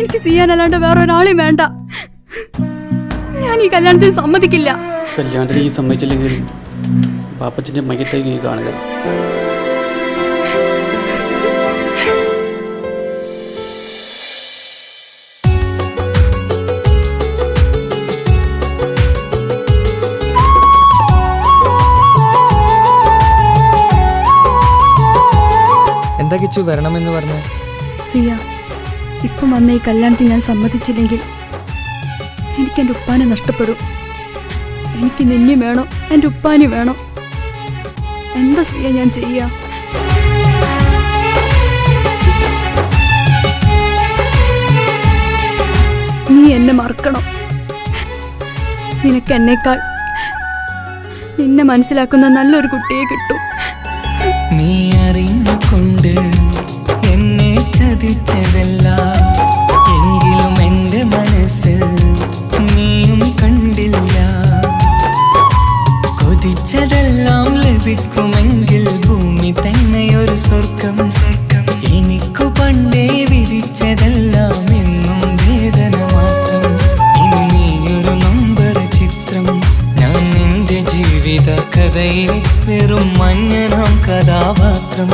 എനിക്ക് ചെയ്യാനല്ലാണ്ട് വേറെ ഒരാളെയും വേണ്ട. ഞാൻ ഈ കല്യാണത്തിന് സമ്മതിക്കില്ല. കല്യാണത്തിന് ഈ സമ്മതിച്ചില്ലെങ്കിൽ പാപ്പച്ചൻ്റെ മയ്യത്തേക്ക് നീ കാണുക. എന്താ കിച്ചു വരണമെന്ന് പറഞ്ഞു? സിയ, ഇപ്പം വന്ന ഈ കല്യാണത്തിന് ഞാൻ സമ്മതിച്ചില്ലെങ്കിൽ എനിക്ക് എൻ്റെ ഉപ്പാനെ നഷ്ടപ്പെടും. എനിക്ക് നിന്നെ വേണം, എൻ്റെ ഉപ്പാനെ വേണം. എന്താ സിയ ഞാൻ ചെയ്യാ? നീ എന്നെ മറക്കണം. നിനക്ക് എന്നേക്കാൾ നിന്നെ മനസ്സിലാക്കുന്ന നല്ലൊരു കുട്ടിയെ കിട്ടും. നീ അറിഞ്ഞുകൊണ്ട് എന്നെ ചതിച്ചതല്ല, എങ്കിലും എൻ്റെ മനസ്സ് നീയും കണ്ടില്ല. കൊതിച്ചതെല്ലാം ലഭിക്കുമെങ്കിൽ ഭൂമി തന്നെയൊരു സ്വർഗം. എനിക്കു പണ്ടേ വിധിച്ചതെല്ലാം എന്നും വേദന മാത്രം. ഇനി നീയൊരു നമ്പർ ചിത്രം, ഞാൻ നിന്റെ ജീവിത കഥയിൽ വെറും മഞ്ഞനാം കഥാപാത്രം.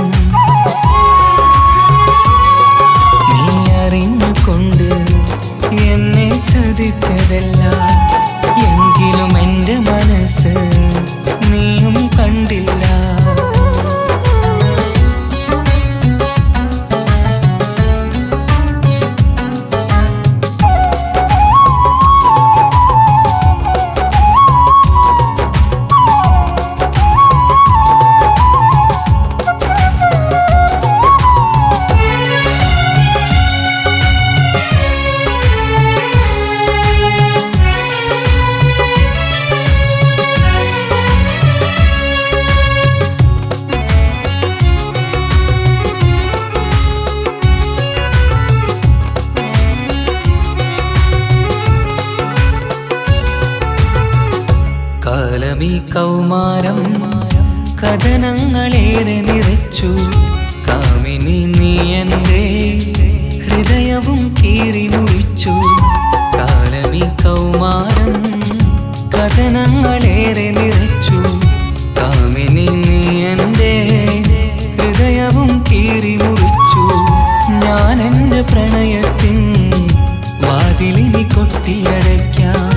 നീ അറിഞ്ഞുകൊണ്ട് എന്നെ ചതിച്ചതല്ല, എങ്കിലും എൻ്റെ മനസ്സ് നീയും കണ്ടില്ല. കാലമീ കൗമാരം കഥനങ്ങളേറെ നിറച്ചു. കാമിനി നീ എൻ്റെ ഹൃദയവും കീറി മുറിച്ചു. കാലമീ കൗമാരം കഥനങ്ങളേറെ നിറച്ചു. കാമിനി നീ എൻ്റെ ഹൃദയവും കീറി മുറിച്ചു. ഞാൻ എൻ്റെ പ്രണയത്തിൻ വാതിലിനി കൊട്ടിയടയ്ക്കാം.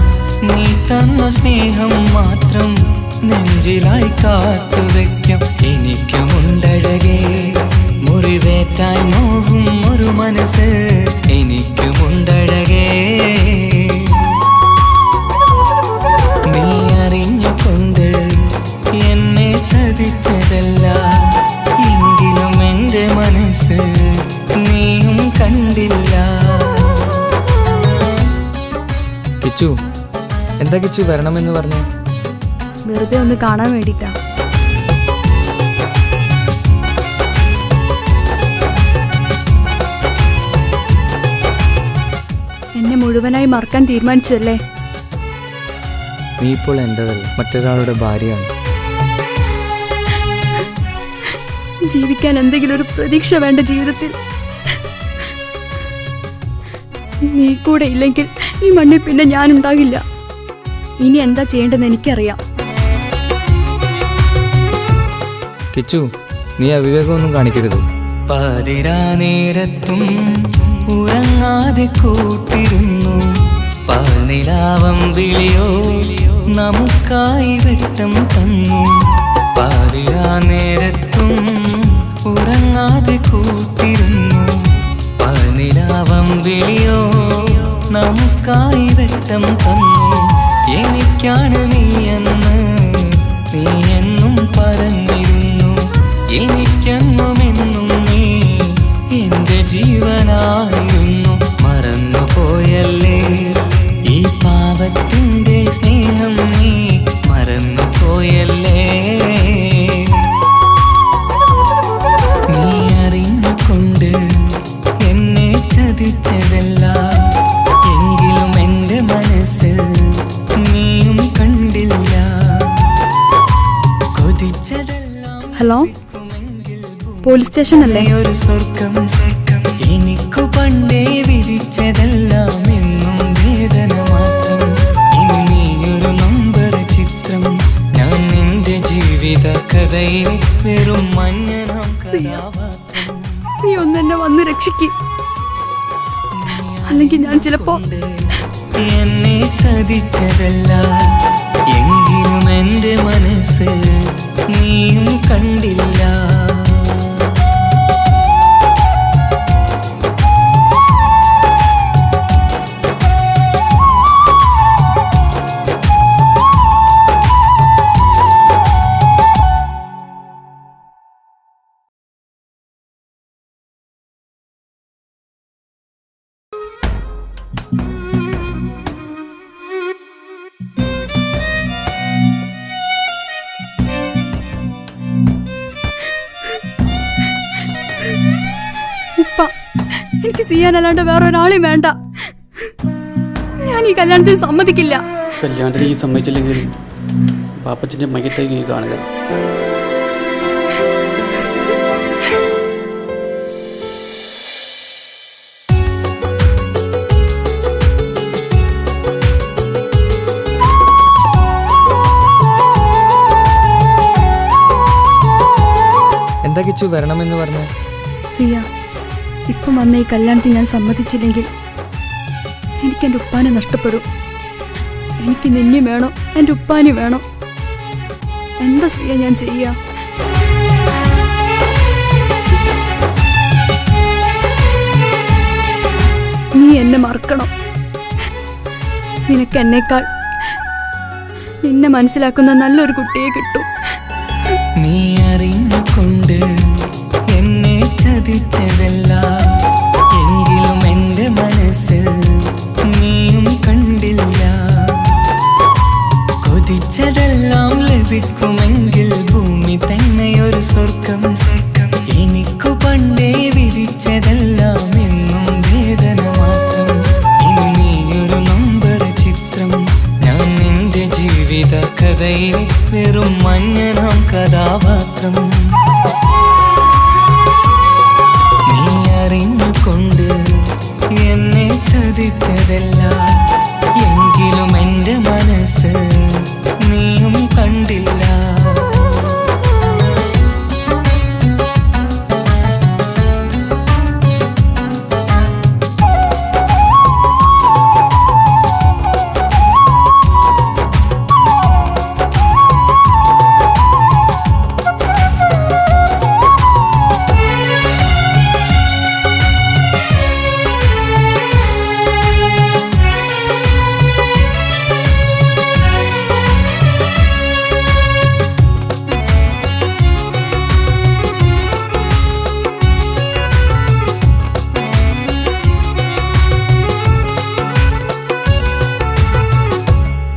നീ തന്ന സ്നേഹം മാത്രം നെഞ്ചിലായി കാത്തുവെക്കാം. എനിക്കുമുണ്ടഴകേ മുറിവേറ്റായി നോവും ഒരു മനസ്സ്, എനിക്കുമുണ്ടഴകേ. നീ അറിഞ്ഞുകൊണ്ട് എന്നെ ചതിച്ചതല്ല, എങ്കിലും എൻ്റെ മനസ്സ് നീയും കണ്ടില്ല. കിച്ചു, എന്താ കിച്ചു വരണമെന്ന് പറഞ്ഞു? വെറുതെ ഒന്ന് കാണാൻ വേണ്ടിട്ടാ. എന്നെ മുഴുവനായി മറക്കാൻ തീരുമാനിച്ചല്ലേ? നീ ഇപ്പോൾ എൻ്റെതല്ല, മറ്റൊരാളുടെ ഭാര്യയാണ്. ജീവിക്കാൻ എന്തെങ്കിലും ഒരു പ്രതീക്ഷ വേണ്ട ജീവിതത്തിൽ. നീ കൂടെ ഇല്ലെങ്കിൽ ഈ മണ്ണിൽ പിന്നെ ഞാനുണ്ടാകില്ല. ഇനി എന്താ ചെയ്യേണ്ടതെന്ന് എനിക്കറിയാം. കിച്ചു, നീ അവിവേകമൊന്നും കാണിക്കരുത്. പാതിരാ നേരത്തും ഉറങ്ങാതെ കൂട്ടിരുന്നു. പാൽനിലാവം വിളിയോ നമുക്കായി വെട്ടം തന്നു. പാതിരാ നേരത്തും ഉറങ്ങാതെ കൂട്ടിരുന്നു. പാൽനിലാവം വിളിയോ നമുക്കായി വെട്ടം തന്നു. എനിക്കാണ് നീയെന്ന് നീ എന്നും പറഞ്ഞിരുന്നു. എനിക്കെന്നുമെന്നും നീ എൻ്റെ ജീവനായിരുന്നു. മറന്നുപോയല്ലേ ഈ പാവത്തിൻ്റെ സ്നേഹം, നീ മറന്നുപോയല്ലേ. നീ അറിഞ്ഞുകൊണ്ട് എന്നെ ചതിച്ചതല്ല, എങ്കിലും എൻ്റെ മനസ്സ് നീയും കണ്ടില്ല. കൊതിച്ചതെല്ലാം ഹലോ, പോലീസ് സ്റ്റേഷൻ അല്ലേ? ഒരു സ്വർഗം. എനിക്കു പണ്ടേ വിധിച്ചതെല്ലാം എന്നും വേദന മാത്രം. ഇനി നീയൊരു നമ്പർ ചിത്രം, ഞാൻ നിന്റെ ജീവിത കഥയിലെ വെറും മഞ്ഞനാം കഥാപാത്രം. നീ ഒന്നെന്നെ വന്ന് രക്ഷിക്ക്, അല്ലെങ്കിൽ ഞാൻ ചിലപ്പോ എന്നെ ചതിച്ചതല്ല, എങ്കിലും എൻ്റെ മനസ്സ് നീയും കണ്ടില്ല. ഉപ്പ, എനിക്ക് ചെയ്യാനല്ലാണ്ട് വേറെ ഒരാളെയും വേണ്ട. ഞാൻ ഈ കല്യാണത്തിന് സമ്മതിക്കില്ല. കല്യാണത്തിന് നീ സമ്മതിച്ചില്ലെങ്കിൽ പാപ്പച്ചൻ്റെ മയ്യത്തായി നീ കാണുക. എന്താ കിച്ചു വരണമെന്ന് പറഞ്ഞ? സിയ, ഇപ്പം വന്ന ഈ കല്യാണത്തിന് ഞാൻ സമ്മതിച്ചില്ലെങ്കിൽ എനിക്കെൻ്റെ ഉപ്പാനെ നഷ്ടപ്പെടും. എനിക്ക് നിന്നെ വേണം, എൻ്റെ ഉപ്പാനെ വേണം. എന്താ സിയ ഞാൻ ചെയ്യാ? നീ എന്നെ മറക്കണം. നിനക്ക് എന്നേക്കാൾ നിന്നെ മനസ്സിലാക്കുന്ന നല്ലൊരു കുട്ടിയെ കിട്ടും. നീ അറിഞ്ഞുകൊണ്ട് എന്നെ ചതിച്ചതല്ല, എങ്കിലും എൻ്റെ മനസ്സ് നീയും കണ്ടില്ല. കൊതിച്ചതെല്ലാം ലഭിക്കുമെങ്കിൽ ഭൂമി തന്നെ ഒരു സ്വർഗം. എനിക്കു പണ്ടേ വിധിച്ചതെല്ലാം എന്നും വേദന മാത്രം. ഇനി നീയൊരു നമ്പർ ചിത്രം, ഞാൻ നിന്റെ ജീവിത കഥയിലെ വെറും മഞ്ഞനാം കഥാപാത്രം. നീ അറിഞ്ഞുകൊണ്ട് എന്നെ ചതിച്ചതല്ല, എങ്കിലും എൻ്റെ മനസ്സ് നീയും കണ്ടില്ല.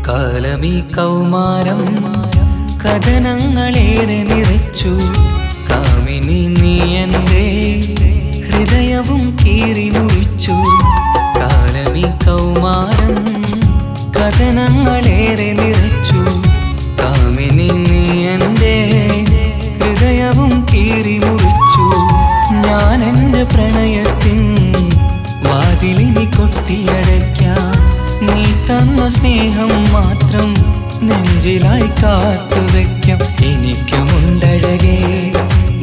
കാലമീ കൗമാരം കഥനങ്ങളേറെ നിറച്ചു. കാമിനി നീ എൻ്റെ ഹൃദയവും കീറി മുറിച്ചു. കാലമീ കൗമാരം കഥനങ്ങളേറെ നിറച്ചു. കാമിനി നീ എൻ്റെ ഹൃദയവും കീറി മുറിച്ചു. ഞാൻ എൻ്റെ പ്രണയത്തിൻ വാതിലിനി കൊട്ടിയടയ്ക്കാം. നീ തന്ന സ്നേഹം മാത്രം നെഞ്ചിലായി കാത്തുവെക്കാം. എനിക്കുമുണ്ടഴകേ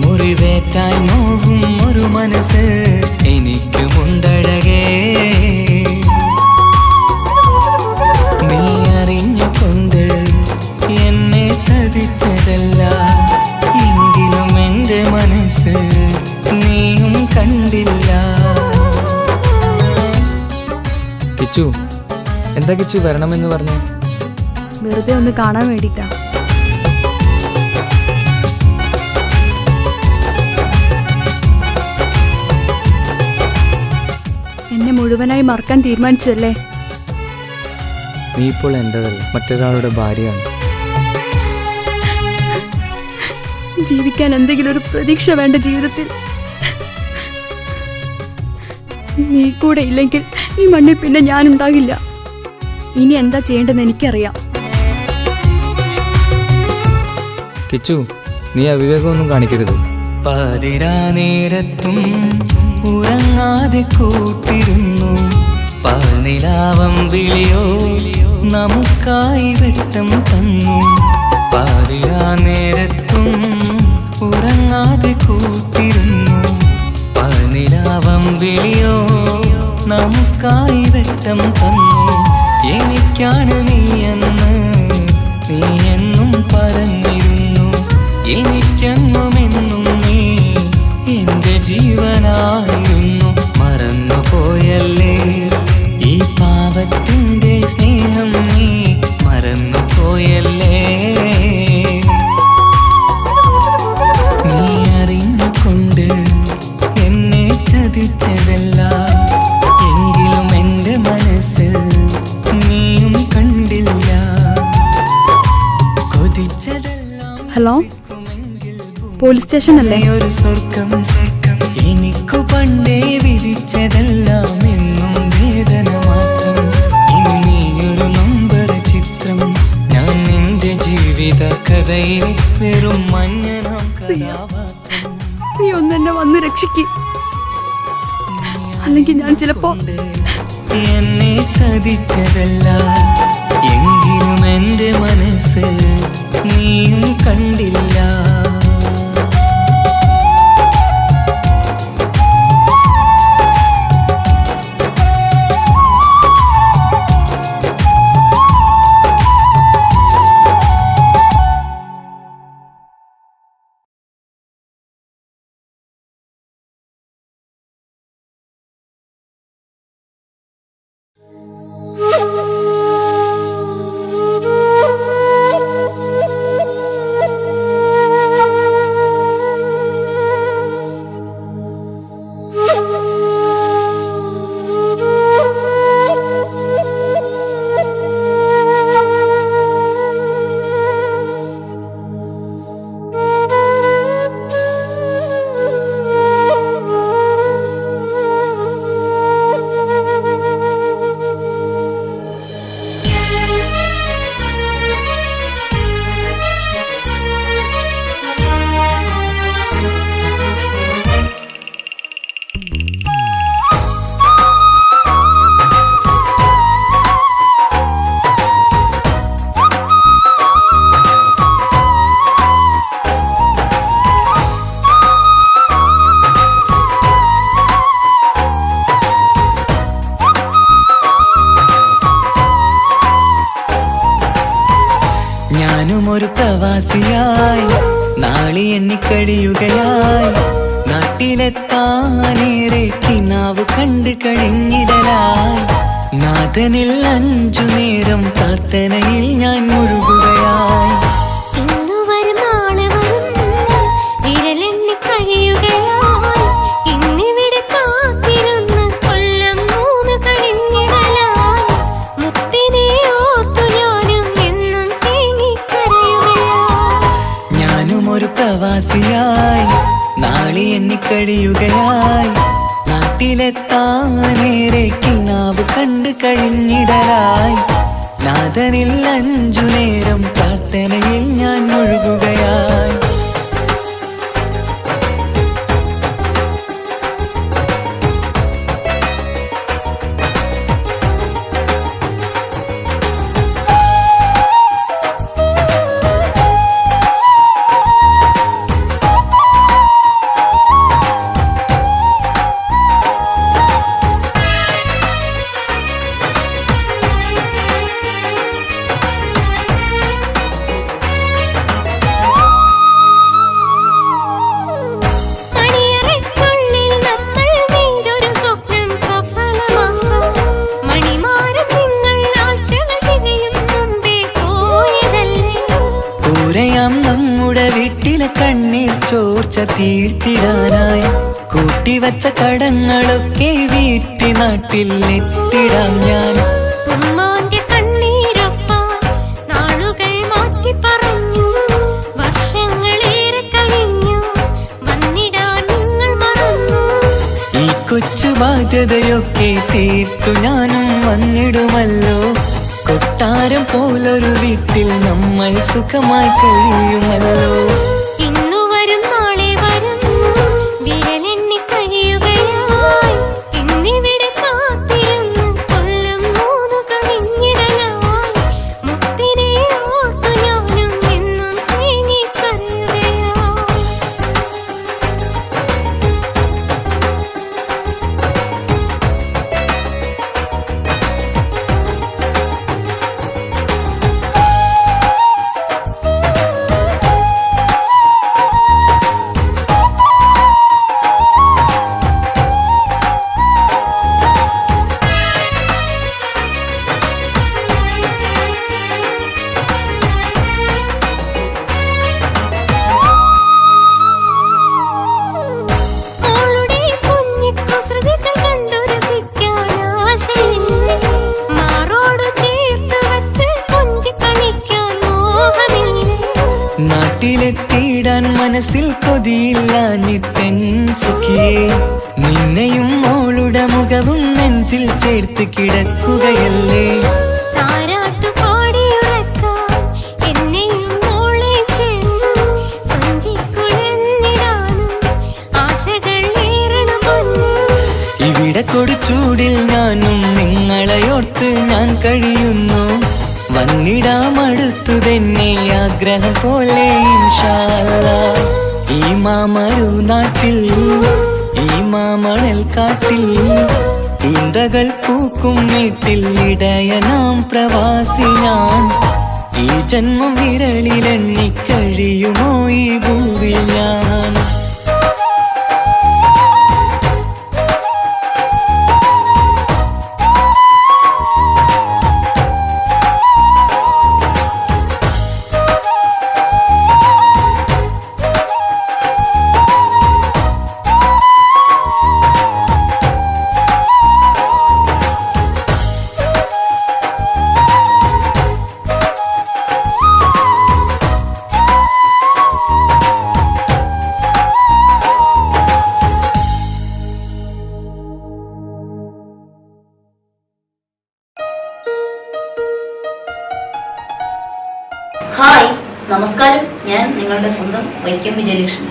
മുറിവേറ്റായി നോവും ഒരു മനസ്സ്, എനിക്കുമുണ്ടഴകേ. നീ അറിഞ്ഞുകൊണ്ട് എന്നെ ചതിച്ചതല്ല, എങ്കിലും എൻ്റെ മനസ്സ് നീയും കണ്ടില്ല. കിച്ചു, എന്താ കിച്ചു വരണമെന്ന് പറഞ്ഞ? വെറുതെ ഒന്ന് കാണാൻ വേണ്ടിട്ടാ. എന്നെ മുഴുവനായി മറക്കാൻ തീരുമാനിച്ചല്ലേ? നീ ഇപ്പോൾ എൻ്റെതല്ല, മറ്റൊരാളുടെ ഭാര്യയാണ്. ജീവിക്കാൻ എന്തെങ്കിലും ഒരു പ്രതീക്ഷ വേണ്ട ജീവിതത്തിൽ. നീ കൂടെ ഇല്ലെങ്കിൽ ഈ മണ്ണിൽ പിന്നെ ഞാനുണ്ടാകില്ല. ഇനി എന്താ ചെയ്യേണ്ടതെന്ന് എനിക്കറിയാം. കിച്ചു, നീ അവിവേകമൊന്നും കാണിക്കരുത്. പാതിരാ നേരത്തും ഉറങ്ങാതെ കൂട്ടിരുന്നു പാൽനിലാവം വിളിയോ നമുക്കായി വെട്ടം തന്നു പാതിരാ നേരത്തും ഉറങ്ങാതെ കൂട്ടിരുന്നു പാൽനിലാവം വിളിയോ നമുക്കായി വെട്ടം തന്നു എനിക്കാണ് നീയെന്ന് നീ എന്നും പറഞ്ഞിരുന്നു എനിക്കെന്നുമെന്നും നീ എന്റെ ജീവനായിരുന്നു മറന്നുപോയല്ലേ ഈ പാവത്തിന്റെ സ്നേഹം നീ മറന്നുപോയല്ലേ നീ അറിഞ്ഞുകൊണ്ട് എന്നെ ചതിച്ചതല്ല എങ്കിലും എന്റെ മനസ്സ് നീയും കണ്ടില്ല കൊതിച്ചതെല്ലാം ഹലോ, പോലീസ് സ്റ്റേഷൻ അല്ലേ? ഒരു സ്വർഗം എനിക്കു പണ്ടേ വിധിച്ചതെല്ലാം എന്നും വേദന മാത്രം ഇനി നീയൊരു നമ്പർ ചിത്രം ഞാൻ നിന്റെ ജീവിത കഥയിൽ വെറും മഞ്ഞനാം കഥാപാത്രം നീ ഒന്നെന്നെ വന്ന് രക്ഷിക്ക്, അല്ലെങ്കിൽ ഞാൻ ചിലപ്പോ എന്നെ ചതിച്ചതല്ല എങ്കിലും എന്റെ മനസ്സ് നീയും കണ്ടില്ല ഞാനും ഒരു പ്രവാസിയായി നാളി എണ്ണിക്കഴിയുകയായി നാട്ടിലെത്താനേറെ കിനാവ് കണ്ടു കഴിഞ്ഞിടലായി നാഥനിൽ 5 നേരം പ്രാർത്ഥനയിൽ ഞാൻ മുഴുകുകയായി പ്രവാസിയായി നാളി എണ്ണിക്കഴിയുകയായി നാട്ടിലെത്താനേറെ കിനാവ് കണ്ടു കഴിഞ്ഞിടലായി നാഥനിൽ 5 നേരം പ്രാർത്ഥനയിൽ ഞാൻ മുഴുകുകയായി നമ്മുടെ വീട്ടിലെ കണ്ണീർ ചോർച്ച തീർത്തിടാനായി കൂട്ടിവച്ച കടങ്ങളൊക്കെ വീട്ടി നാട്ടിൽ എത്തിടാം ഞാൻ ഉമ്മാന്റെ കണ്ണീരൊപ്പാൻ നാളുകൾ മാറ്റി പറഞ്ഞു വർഷങ്ങളേറെ കഴിഞ്ഞു വന്നിടാൻ നിങ്ങൾ മറന്നു ഈ കൊച്ചു ബാധ്യതയൊക്കെ തീർത്തു ഞാനും വന്നിടുമല്ലോ കൊട്ടാരം പോലൊരു വീട്ടിൽ നമ്മൾ സുഖമായി കഴിയുമല്ലോ ഇന്നു വരും നാളെ വരും വീട്ടിലെത്തിയിടാൻ മനസ്സിൽ കൊതിയില്ലാഞ്ഞിട്ടൻ സുഖിയേ, നിന്നെയും മോളുടെ മുഖവും നെഞ്ചിൽ ചേർത്ത് കിടക്കുകയല്ലേ. താരാട്ടുപാടിയുറക്കാൻ എന്നെയും മോളെയും ചേർത്ത് കൊഞ്ചിക്കുഴഞ്ഞിടാനും ആശകൾ ഏറണം പൊന്നേ. ഇവിടെ കൊടുച്ചൂടിൽ ഞാനും നിങ്ങളെയോർത്ത് ഞാൻ കഴിയുന്നു. വന്നിടാമടുത്തു തന്നെ ആഗ്രഹം പോലെ ഇൻഷാ അല്ലാഹ്. ഈ മാമരു നാട്ടിൽ ഈ മാമണൽ കാട്ടിൽ ഈന്തകൾ പൂക്കും വീട്ടിൽ ഇടയനാം പ്രവാസി ഞാൻ. ഈ ജന്മം വിരളിലെണ്ണി കഴിയുമോ ഈ ഭൂവിൽ ഞാൻ. ഹായ്, നമസ്കാരം. ഞാൻ നിങ്ങളുടെ സ്വന്തം വൈക്കം വിജയലക്ഷ്മി.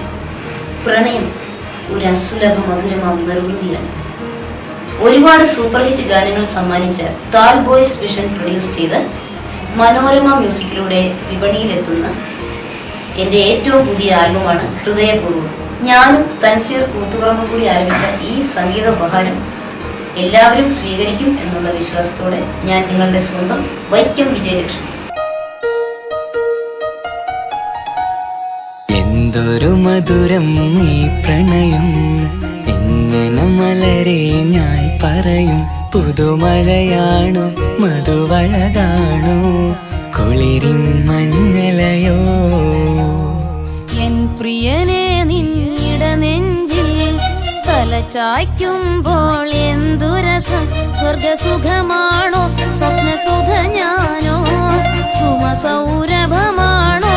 പ്രണയം ഒരു അസുലഭ മധുരമാം നിർവൃതിയാണ്. ഒരുപാട് സൂപ്പർ ഹിറ്റ് ഗാനങ്ങൾ സമ്മാനിച്ച താൽ ബോയ്സ് വിഷൻ പ്രൊഡ്യൂസ് ചെയ്ത് മനോരമ മ്യൂസിക്കിലൂടെ വിപണിയിലെത്തുന്ന എൻ്റെ ഏറ്റവും പുതിയ ആൽബമാണ് ഹൃദയപൂർവ്വം. ഞാനും തൻസീർ കൂത്തുപറമ്പും കൂടി ആരംഭിച്ച ഈ സംഗീത ഉപഹാരം എല്ലാവരും സ്വീകരിക്കും എന്നുള്ള വിശ്വാസത്തോടെ ഞാൻ നിങ്ങളുടെ സ്വന്തം വൈക്കം വിജയലക്ഷ്മി. എന്തൊരു മധുരം ഈ പ്രണയം, എങ്ങനെ മലരെ ഞാൻ പറയും. പുതുമഴയാണോ മധുവഴകാണോ കുളിരിൻ മഞ്ഞലയോ. എൻ പ്രിയനെ നിന്നിട നെഞ്ചിൽ തലചായ്ക്കുമ്പോൾ എന്തുരസം. സ്വർഗസുഖമാണോ സ്വപ്നസുധ ഞാനോ സുമസൗരഭമാണോ.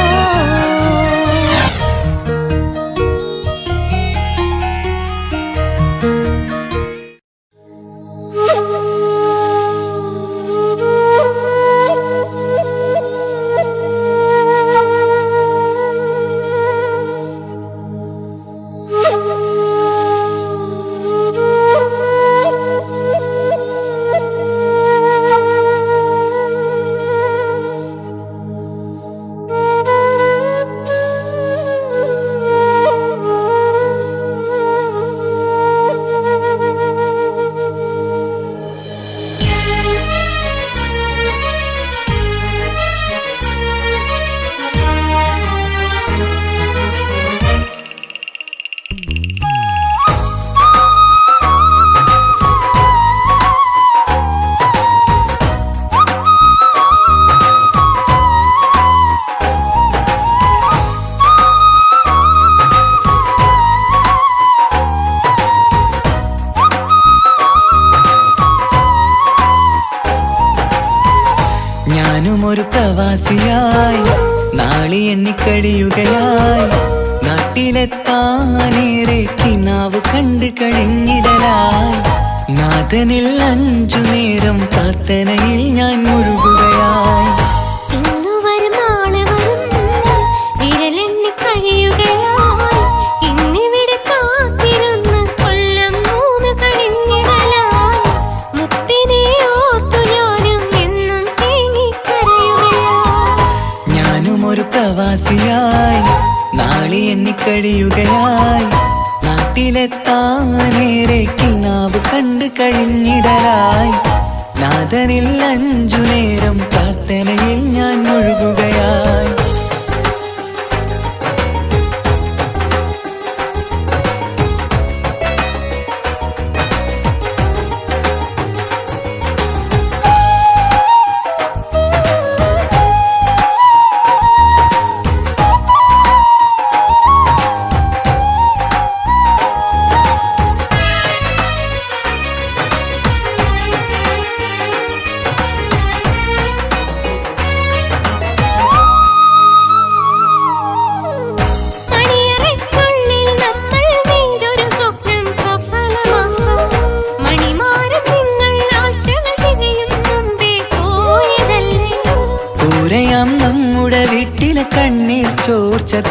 ഞാനും ഒരു പ്രവാസിയായി നാളി എണ്ണിക്കഴിയുകയായി. നാട്ടിലെത്താനേറെ കിനാവ് കണ്ട് കഴിഞ്ഞിടലായി. നാഥനിൽ 5 നേരം പ്രാർത്ഥനയിൽ ഞാൻ മുഴുകുകയായി. ഇന്നു വരും നാളെ വരും വിരലെണ്ണി കഴിയുകയായി. ഇന്നിവിടെ കാത്തിരുന്ന് കൊല്ലം 3 കഴിഞ്ഞിടലായി. മുത്തിനെ ഓർത്തു ഞാനും എന്നും തേങ്ങിക്കരയുകയായി. ഞാനും ഒരു പ്രവാസിയായി നാളി എണ്ണിക്കഴിയുകയായി. നാട്ടിലെത്താനേറെ കിനാവ് കണ്ട് കഴിഞ്ഞിടലായി. നാഥനിൽ 5 നേരം പ്രാർത്ഥനയിൽ ഞാൻ മുഴുകുകയായി.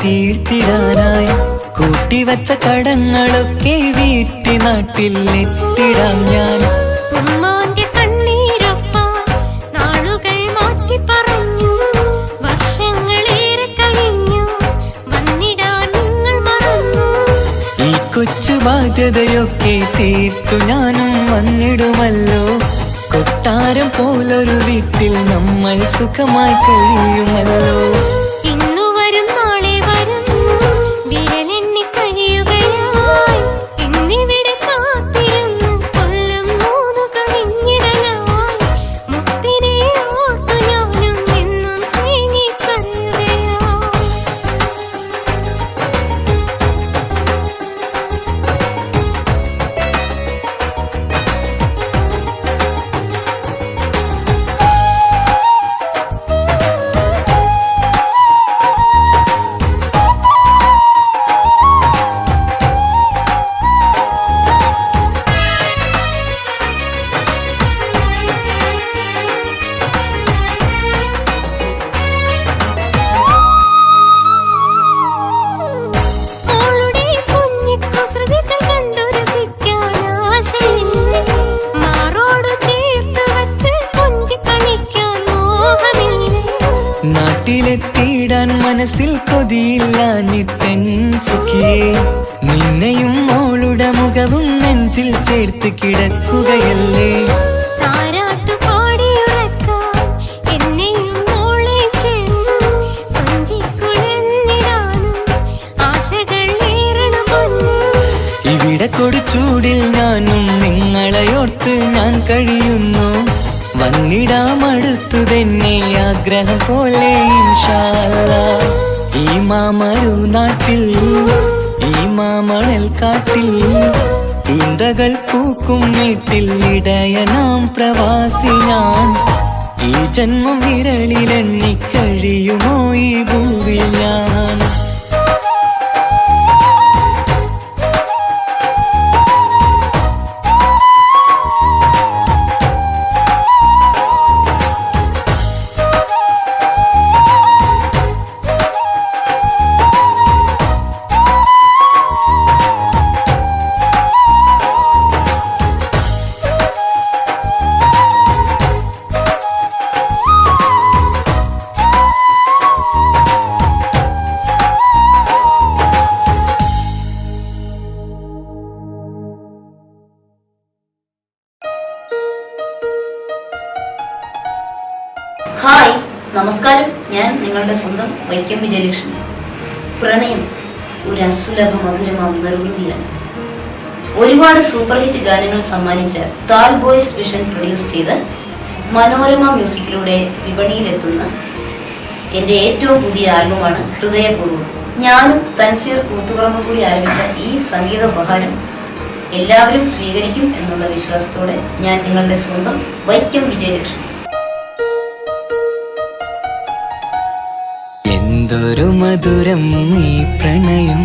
തീർത്തിടാനായി കൂട്ടിവച്ച കടങ്ങളൊക്കെ വീട്ടി നാട്ടിൽ എത്തിടാം ഞാൻ. ഉമ്മാന്റെ കണ്ണീരൊപ്പാൻ നാളുകൾ മാറ്റി പറഞ്ഞു. വർഷങ്ങളേറെ കഴിഞ്ഞു വന്നിടാൻ നിങ്ങൾ മറന്നു. ഈ കൊച്ചു ബാധ്യതയൊക്കെ തീർത്തു ഞാനും വന്നിടുമല്ലോ. കൊട്ടാരം പോലൊരു വീട്ടിൽ നമ്മൾ സുഖമായി കഴിയുമല്ലോ. ഇന്നു വരും നാളെ വരും വിരലെണ്ണി കഴിയുകയായി. ഇന്നിവിടെ കാത്തിരുന്ന് കൊല്ലം 3 കഴിഞ്ഞിടലായി. മുത്തിനെ ഓർത്തു ഞാനും എന്നും തേങ്ങിക്കരയുകയായി. മോളുടെ കുഞ്ഞിക്കുസൃതികൾ കണ്ടു രസിക്കാൻ ആശയില്ലേ? മാറോടു ചേർത്ത് വച്ച് കൊഞ്ചി കളിക്കാൻ മോഹമില്ലേ? നാട്ടിലെത്തിയിടാൻ മനസ്സിൽ കൊതിയില്ലാഞ്ഞിട്ടൻ സുഖിയേ. നിന്നെയും മോളുടെ മുഖവും നെഞ്ചിൽ ചേർത്ത് കിടക്കുകയല്ലേ. താരാട്ടു പാടിയുറക്കാൻ എന്നെയും മോളെയും ചേർന്ന് കൊഞ്ചിക്കുഴഞ്ഞിടാനും ആശകൾ ഏറണ പൊന്ന്. ഇവിടെ കൊടുച്ചൂടിൽ ഞാനും നിങ്ങളെയോർത്ത് ഞാൻ കഴിയുന്നു. വന്നിടാം അടുത്തു തന്നെ ആഗ്രഹം പോലെ ഇൻഷാ അല്ലാഹ്. ഈ മാമരു നാട്ടിൽ ഈ മാമണൽ കാട്ടിൽ ഈന്തകൾ പൂക്കും വീട്ടിൽ ഇടയനാം പ്രവാസി ഞാൻ. ഈ ജന്മം വിരളിലെണ്ണി കഴിയുമോ ഈ ഭൂവിൽ ഞാൻ. ഹായ്, നമസ്കാരം. ഞാൻ നിങ്ങളുടെ സ്വന്തം വൈക്കം വിജയലക്ഷ്മി. പ്രണയം ഒരു അസുലഭ മധുരമാം നിർവൃതിയാണ്. ഒരുപാട് സൂപ്പർ ഹിറ്റ് ഗാനങ്ങൾ സമ്മാനിച്ച താൽ ബോയ്സ് വിഷൻ പ്രൊഡ്യൂസ് ചെയ്ത് മനോരമ മ്യൂസിക്കിലൂടെ വിപണിയിലെത്തുന്ന എൻ്റെ ഏറ്റവും പുതിയ ആൽബമാണ് ഹൃദയപൂർവ്വം. ഞാനും തൻസീർ കൂത്തുപറമ്പ് കൂടി ആരംഭിച്ച ഈ സംഗീത ഉപഹാരം എല്ലാവരും സ്വീകരിക്കും എന്നുള്ള വിശ്വാസത്തോടെ ഞാൻ നിങ്ങളുടെ സ്വന്തം വൈക്കം വിജയലക്ഷ്മി. എന്തൊരു മധുരം ഈ പ്രണയം,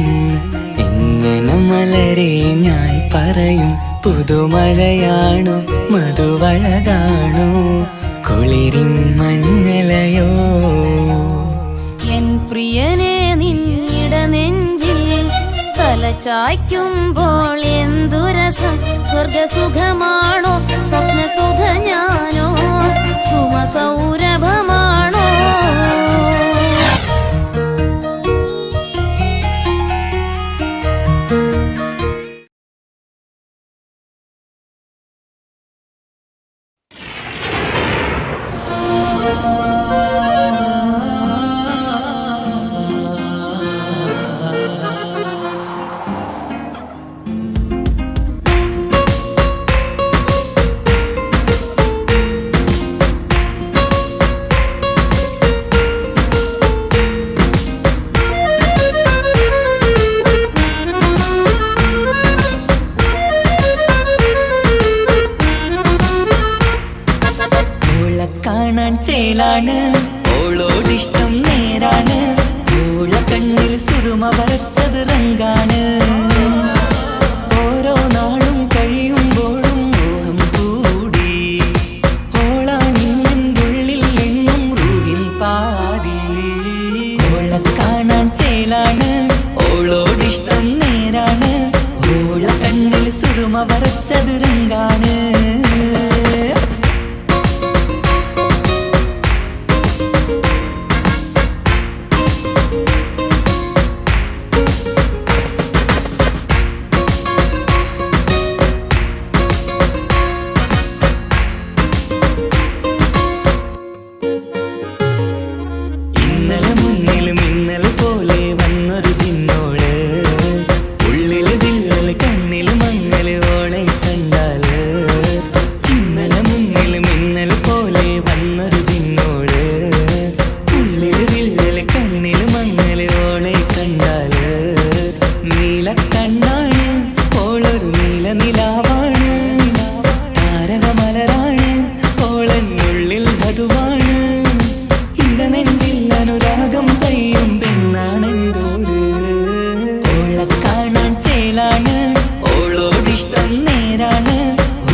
എങ്ങനെ മലരെ ഞാൻ പറയും. പുതുമഴയാണോ മധുവഴകാണോ കുളിരിൻ മഞ്ഞലയോ. എൻ പ്രിയനെ നിന്നിട നെഞ്ചിൽ തലചായ്ക്കുമ്പോൾ എന്തു രസം. സ്വർഗസുഖമാണോ സ്വപ്നസുധ ഞാനോ സുമസൗരഭമാണോ. ചേലാണ് ഓളോടിഷ്ടം നേരാണ്. ഓള കണ്ണിൽ സുറുമ വരച്ചത് റങ്കാണ്. ഓരോ നാളും കഴിയുമ്പോഴും മോഹം കൂടി. ഓളാണിന്നുള്ളിൽ എന്നും റൂഹിൻ പാതി. ഓള കാണാൻ ചേലാണ് വരച്ചത് രംഗാണ്. ഇന്നലെ മുന്നിൽ മിന്നൽ പോലെ വന്നൊരു ചിന്നോള്, ഉള്ളില് വിള്ളല് കണ്ണില് മങ്ങല് ഓളെ കണ്ടാല്. ഇന്നലെ മുന്നിൽ മിന്നൽ പോലെ വന്നൊരു ചിന്നോള്, ഉള്ളില് വിള്ളല് കണ്ണില് മങ്ങല് ഓളെ കണ്ടാല്. നീല കണ്ണാണ് ഓളൊരു നീല നിലാവാണ്, താരകമലരാണ് ഓളെന്നുള്ളിൽ വധുവാണ്. ഇടനെഞ്ചിൽ അനുരാഗം പെയ്യും പെണ്ണാണെന്തോട്. ഓളെ കാണാൻ ചേലാണ്, ഓളോടിഷ്ടം നേരാണ്,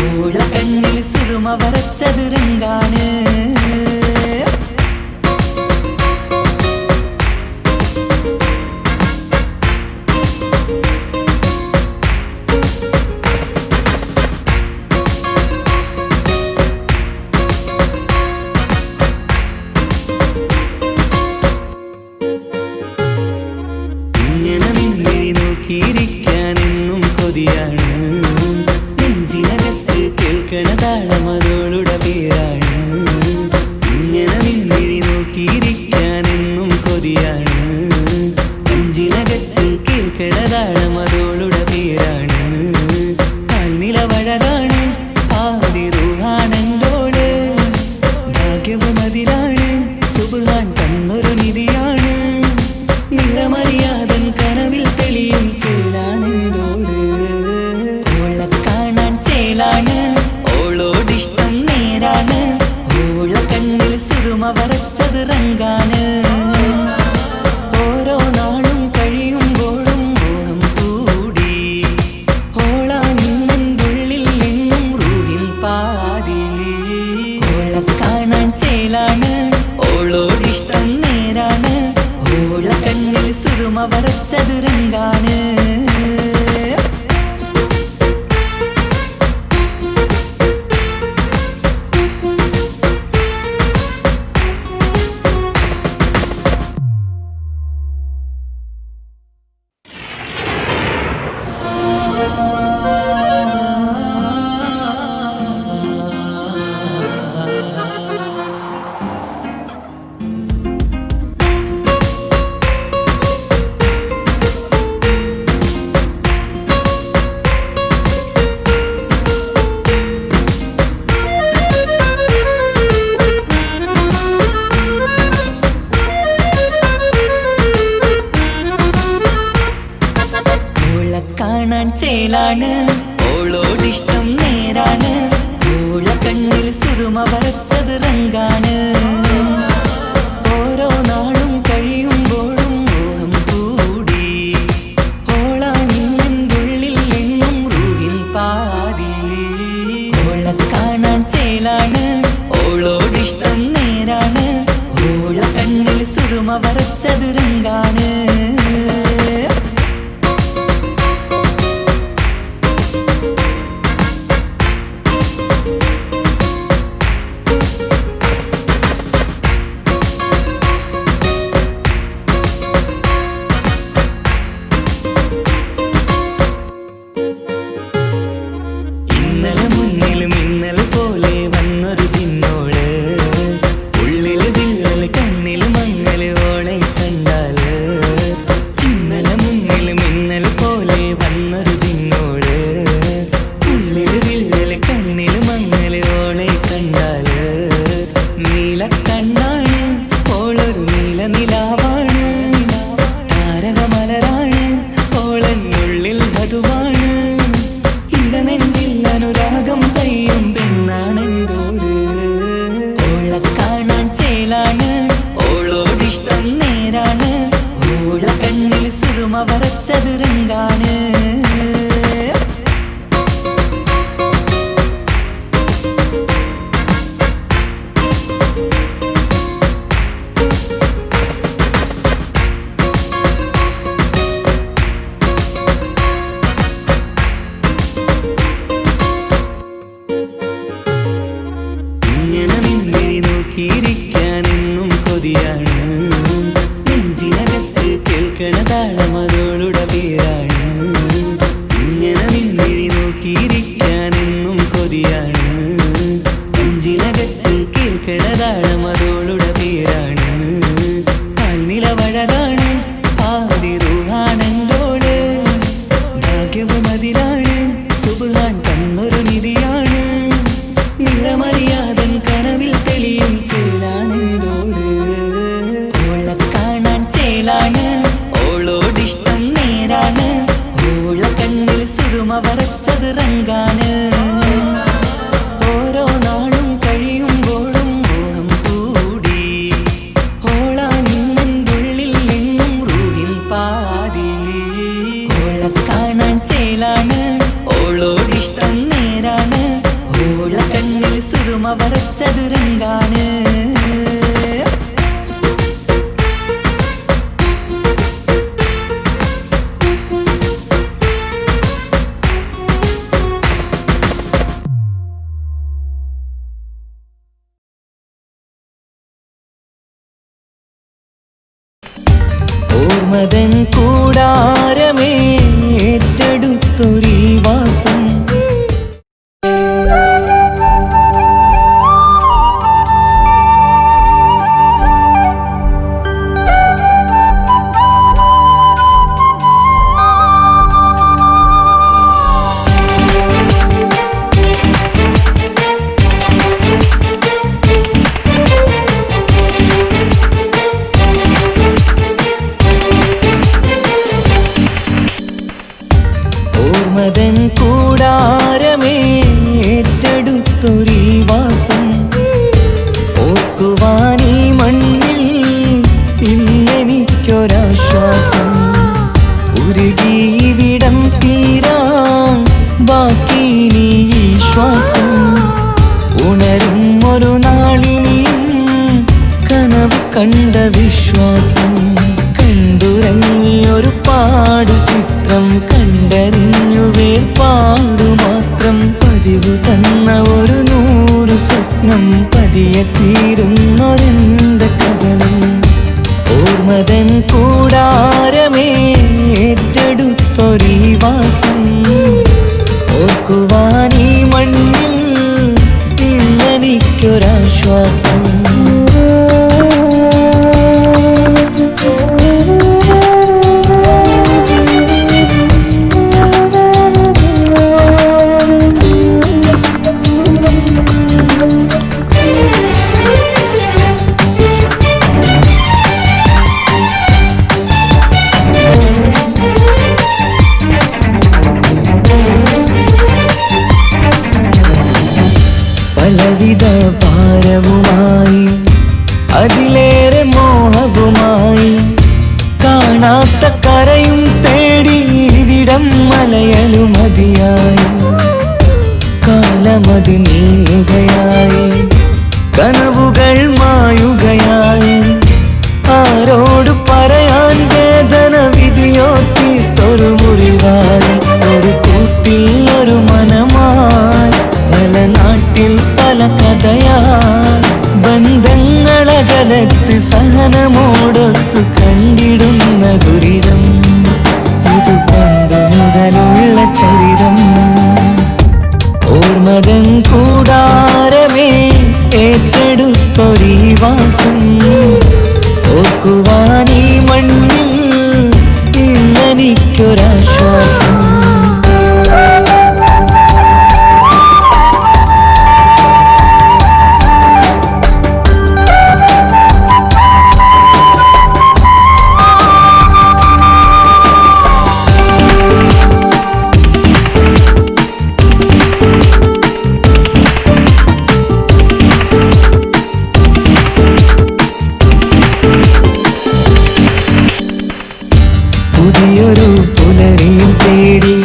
ഓള കണ്ണിൽ സുറുമ വരച്ചത് രംഗാണ്. ഇങ്ങനെ നിന്നിഴി നോക്കിയിരിക്കാനെന്നും കൊതിയാണ്, നെഞ്ചിനകത്ത് കേൾക്കണ താളമതോളുടെ പേരാണ്. ഇങ്ങനെ നിന്നിഴി നോക്കിയിരിക്കാനെന്നും കൊതിയാണ്, നെഞ്ചിനകത്ത് കേൾക്കണ താളമതോളുടെ പേരാണ്. കാൽനിലവഴകാണ് ആദിറുഹാണെന്തോട്, ഭാഗ്യവും അതിലാണ് സുബ്ഹാൻ തന്നൊരു നിധിയാണ്. നിറമറിയാതൻ കനവിൽ തെളിയും ചേലാണെന്തോട്. ഓളെ കാണാൻ ചേലാണ്, ഓളോടിഷ്ടം നേരാണ്, ഓള കണ്ണിൽ സുറുമ വരച്ചത് രംഗാണ്. ഓരോ നാളും കഴിയുമ്പോഴും മോഹം കൂടി, ഓളാ നിന്നുള്ളിൽ നിന്നും റൂഹിൻ പാതി. ഓളെ കാണാൻ ചേലാണ്, ഓളോടിഷ്ടം നേരാണ്, ഓള കണ്ണിൽ സുറുമ വരച്ചത് രംഗാണ്. ഓളെ കാണാൻ ചേലാണ്, ഓളോടിഷ്ടം നേരാണ്, ഓള കണ്ണിൽ സുറുമ വരച്ചത് രംഗാണ്. ഓരോ നാളും കഴിയുമ്പോഴും മോഹം കൂടി, ഓളാ നിന്നുള്ളിൽ നിന്നും റൂഹിൻ പാതി. ഓളെ കാണാൻ ചേലാണ്, ഓളോടിഷ്ടം നേരാണ്, ഓള കണ്ണിൽ സുറുമ വരച്ചത് രംഗാണ്. നോക്കിയിരിക്കാനെന്നും കൊതിയാണ്. നെഞ്ചിനകത്ത് കേൾക്കണതാളം അതോളുടെ പേരാണ്. പാൽനിലവഴകാണ് ആദിറുഹാനന്തോട്. ഭാഗ്യവും അതിലാണ് സുബ്ഹാൻ തന്നൊരു നിധിയാണ്. നിറമറിയാതൻ കനവിൽ തെളിയും ചേലാണെന്തോട്. ഓളെ കാണാൻ ചേലാണ്, ഓളോടിഷ്ടം നേരാണ്. ഓള കണ്ണിൽ സിറുമ വരച്ചത് റങ്കാണ്. ഓരോ നാളും കഴിയുമ്പോഴും മോഹം കൂടി. ഓളാനിന്നുള്ളിൽ എന്നും റൂഹിൻ പാതി. ഓളെ കാണാൻ ചേലാണ്, ഓളോടിഷ്ടം നേരാണ്. ഓള കണ്ണിൽ സിറുമ വരച്ചത് റങ്കാണ്. ഓർമ്മതൻ കൂടാരമേ ഏറ്റെടുത്തൊരീ വാസം. ഓർമ്മതൻ കൂടാരമേ ഏറ്റെടുത്തൊരീ വാസം. ഓർക്കുവാനീ മണ്ണിൽ ഇല്ലെനിക്കൊരാശ്വാസം. ഉരുകിവിടം തീരാൻ ബാക്കി നീ ഈ ശ്വാസം. ഉണരും ഒരു നാളിനിയും കനവ് കണ്ട വിശ്വാസം. കണ്ടുറങ്ങിയൊരു പാടു ചിത്രം കണ്ടറിഞ്ഞു വേർപാടു മാത്രം. പതിവു തന്ന ഒരു 100 സ്വപ്നം പതിയെ തീരുന്നൊരെന്റെ കഥനം. ഓർമ്മതൻ കൂടാരമേ ഏറ്റെടുത്തൊരീ വാസം. ഓർക്കുവാനീ മണ്ണിൽ ഇല്ലെനിക്കൊരാശ്വാസം. പലവിധ ഭാരവുമായി അതിലേറെ മോഹവുമായി കാണാത്ത കരയും തേടി ഇവിടം മലയലു മതിയായി. കാലമത് നീങ്ങുകയായി, കനവുകൾ മായുകയായി. ആരോട് പറയാൻ വേദന വിധിയോ തീർത്തൊരു മുറിവായി. ഒരു കൂട്ടിൽ ഒരു മനമായി, പല നാട്ടിൽ പല കഥയായി. ബന്ധങ്ങളകലത്ത് സഹനമോടൊത്തു കണ്ടിടുന്ന ദുരിതം. ഇത് പണ്ട് മുതലുള്ള ചരിതം. ഓർമ്മതൻ കൂടാരമേ ഏറ്റെടുത്തൊരീ വാസം. ഓർക്കുവാനീ മണ്ണിൽ ഇല്ലെനിക്കൊരാശ്വാസം. പുതിയൊരു പുലരിയും തേടി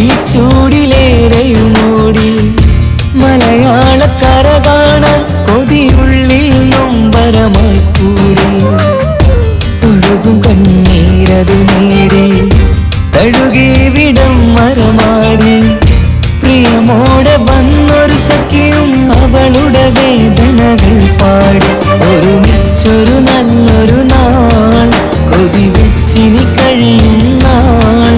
ഈ ചൂടിലേറെയുമോടി. മലയാളക്കര കാണാൻ കൊതിയുള്ളിൽ നൊമ്പരമായി കൂടി. ഒഴുകും കണ്ണീരതു നേടി തഴുകി വിടം മരമാടി. പ്രിയമോടെ വന്നൊരു സഖിയും അവളുടെ വേദനകൾ പാടി. ഒരുമിച്ചൊരു നല്ലൊരു നാൾ കൊതി വെച്ചിനി കഴിയും നാൾ.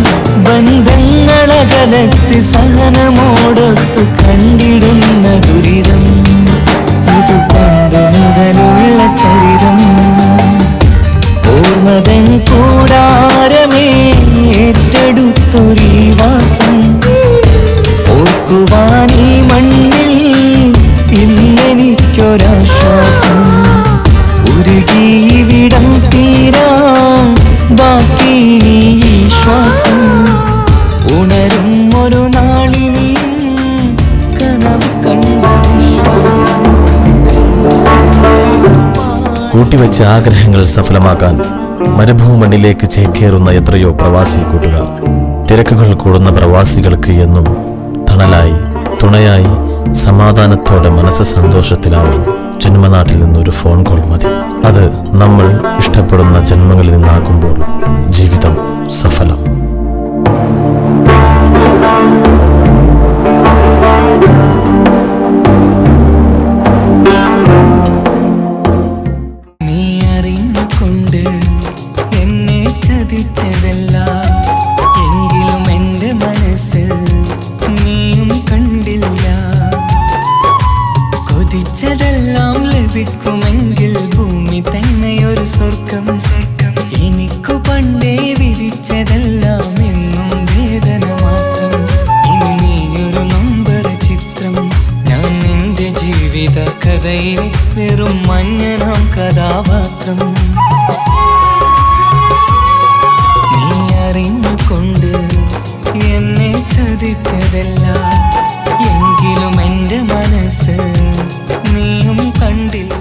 ബന്ധങ്ങളകലത്ത് കാലത്ത് സഹനമോടൊത്തു കണ്ടിടുന്ന ദുരിതം ഇതു പണ്ടു മുതലുള്ള ചരിതം ഓർമ്മതൻ കൂടാരമേ ഏറ്റെടുത്തൊരീ വാസം ഓർക്കുവാനീ മണ്ണിൽ ഇല്ലെനിക്കൊരാശ്വാസം ഉരുകിവിടം തീരാൻ ബാക്കി നീ ഈ ശ്വാസം ഉണരും ഒരു നാളിനിയും കനവ് കണ്ട വിശ്വാസം കൂട്ടിവെച്ച ആഗ്രഹങ്ങൾ സഫലമാക്കാൻ മരുഭൂമണ്ണിലേക്ക് ചേക്കേറുന്ന എത്രയോ പ്രവാസി കൂട്ടുകാർ. തിരക്കുകൾ കൂടുന്ന പ്രവാസികൾക്ക് എന്നും തണലായി തുണയായി സമാധാനത്തോടെ മനസ്സ് സന്തോഷത്തിലാവാൻ ജന്മനാട്ടിൽ നിന്നൊരു ഫോൺ കോൾ മതി. അത് നമ്മൾ ഇഷ്ടപ്പെടുന്ന ജന്മങ്ങളിൽ നിന്നാകുമ്പോൾ ജീവിതം സഫലം. നീ അറിഞ്ഞുകൊണ്ട് എന്നെ ചതിച്ചതല്ല എങ്കിലും എൻ്റെ മനസ്സ് നീയും കണ്ടില്ല. കൊതിച്ചതെല്ലാം ലഭിക്കുമെങ്കിൽ ഭൂമി തന്നെയൊരു സ്വർഗം. എനിക്കു പണ്ടേ വിധിച്ചതെല്ലാം എന്നും വേദന മാത്രം. ഇനി നീയൊരു നമ്പർ ചിത്രം, ഞാൻ നിന്റെ ജീവിത കഥയിലെ വെറും മഞ്ഞനാം കഥാപാത്രം. നീ അറിഞ്ഞുകൊണ്ട് എന്നെ ചതിച്ചതല്ല എങ്കിലും എൻ്റെ മനസ്സ് നീയും കണ്ടില്ല.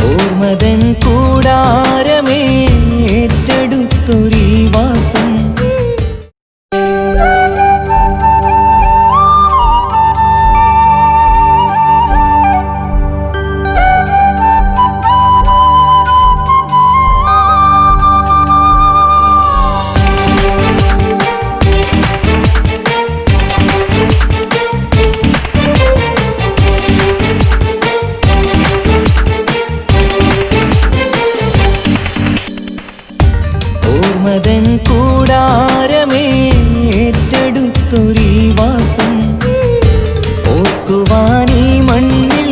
ഓർമ്മതൻ കൂടാരമേ ഏറ്റെടുത്തൊരീ വാസം ഓർമ്മതൻ കൂടാരമേ ഏറ്റെടുത്തൊരീ വാസം ഓർക്കുവാനീ മണ്ണിൽ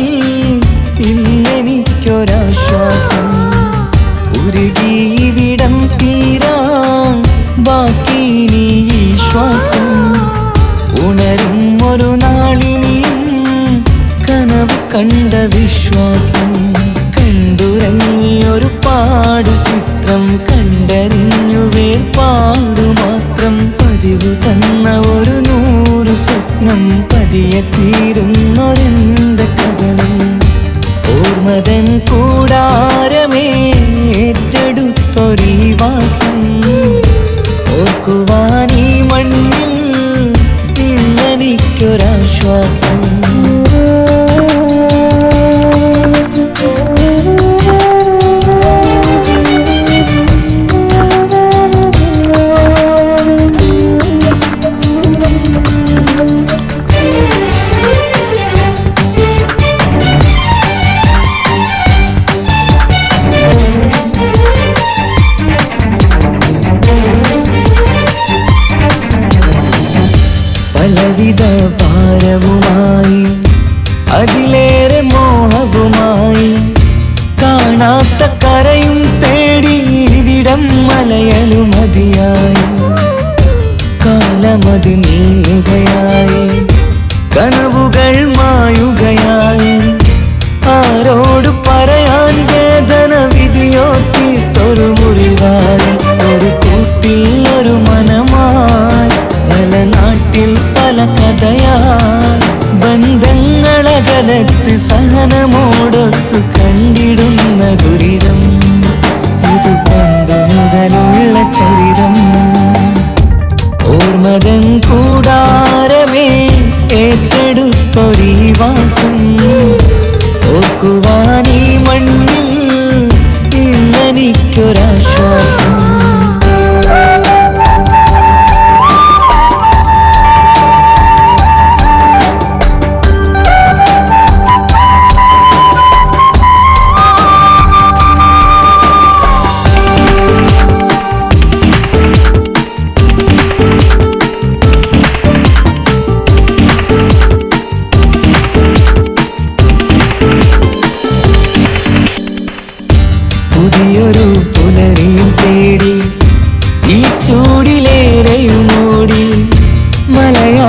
ഇല്ലെനിക്കൊരാശ്വാസം ഉരുകിവിടം തീരാൻ ബാക്കി നീ ഈ ശ്വാസം ഉണരും ഒരു നാളിനിയും കനവ് കണ്ട വിശ്വാസം കണ്ടുറങ്ങിയൊരു പാടു ചിത്രം കണ്ടറിഞ്ഞു വേർപാടു മാത്രം പതിവ് തന്ന ഒരു 100 സ്വപ്നം പതിയെ തീരുന്നൊരെന്റെ കഥനം ഓർമ്മതൻ കൂടാരമേ ഏറ്റെടുത്തൊരീ വാസം ഓർക്കുവാനീ മണ്ണിൽ ഇല്ലെനിക്കൊരാശ്വാസം പലവിധ ഭാരവുമായി അതിലേറെ മോഹവുമായി കാണാത്ത കരയും തേടി ഇവിടം മലയലു മതിയായി കാലമത് നീങ്ങുകയായി കനവുകൾ മായുകയായി ആരോട് പറയാൻ വേദന വിധിയോ തീർത്തൊരു മുറിവായി ഒരു കൂട്ടിൽ ഒരു മനമായി പല നാട്ടിൽ പല കഥയായി ബന്ധങ്ങളകലത്ത് സഹനമോടൊത്തു കണ്ടിടുന്ന ദുരിതം ഇതു പണ്ടു മുതലുള്ള ചരിതം ഓർമ്മതൻ കൂടാരമേ ഏറ്റെടുത്തൊരീ വാസം ഓർക്കുവാനീ മണ്ണിൽ ഇല്ലെനിക്കൊരാശ്വാസം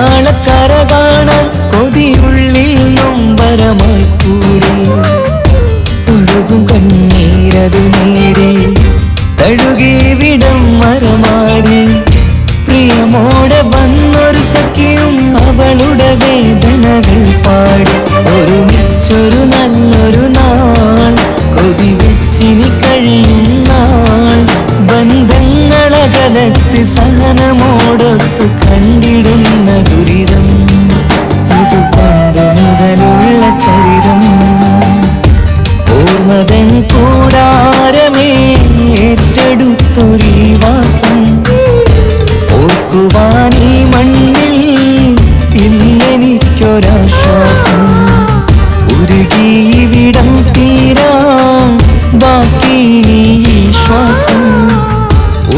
നാളെ കര കാണാൻ കൊതിയുള്ളിൽ നൊമ്പരമായി കൂടി ഒഴുകും കണ്ണീരതു നേടി തഴുകി വിടം മരമാടി പ്രിയമോടെ വന്നൊരു സഖിയും അവളുടെ വേദനകൾ പാടി ഒരുമിച്ചൊരു നല്ലൊരു നാൾ കൊതി വെച്ചിനി കഴിയും നാൾ ബന്ധങ്ങളകലത്ത് സഹനമോടൊത്തു കണ്ടിടുന്ന ദുരിതം ഇത് പണ്ട് മുതലുള്ള ചരിതം ഓർമ്മതൻ കൂടാരമേ ഏറ്റെടുത്തൊരീ വാസം ഓർക്കുവാൻ ഈ മണ്ണിൽ ഇല്ലെനിക്കൊരാശ്വാസം ഉരുകിവിടം തീരാം ബാക്കി നീ ശ്വാസം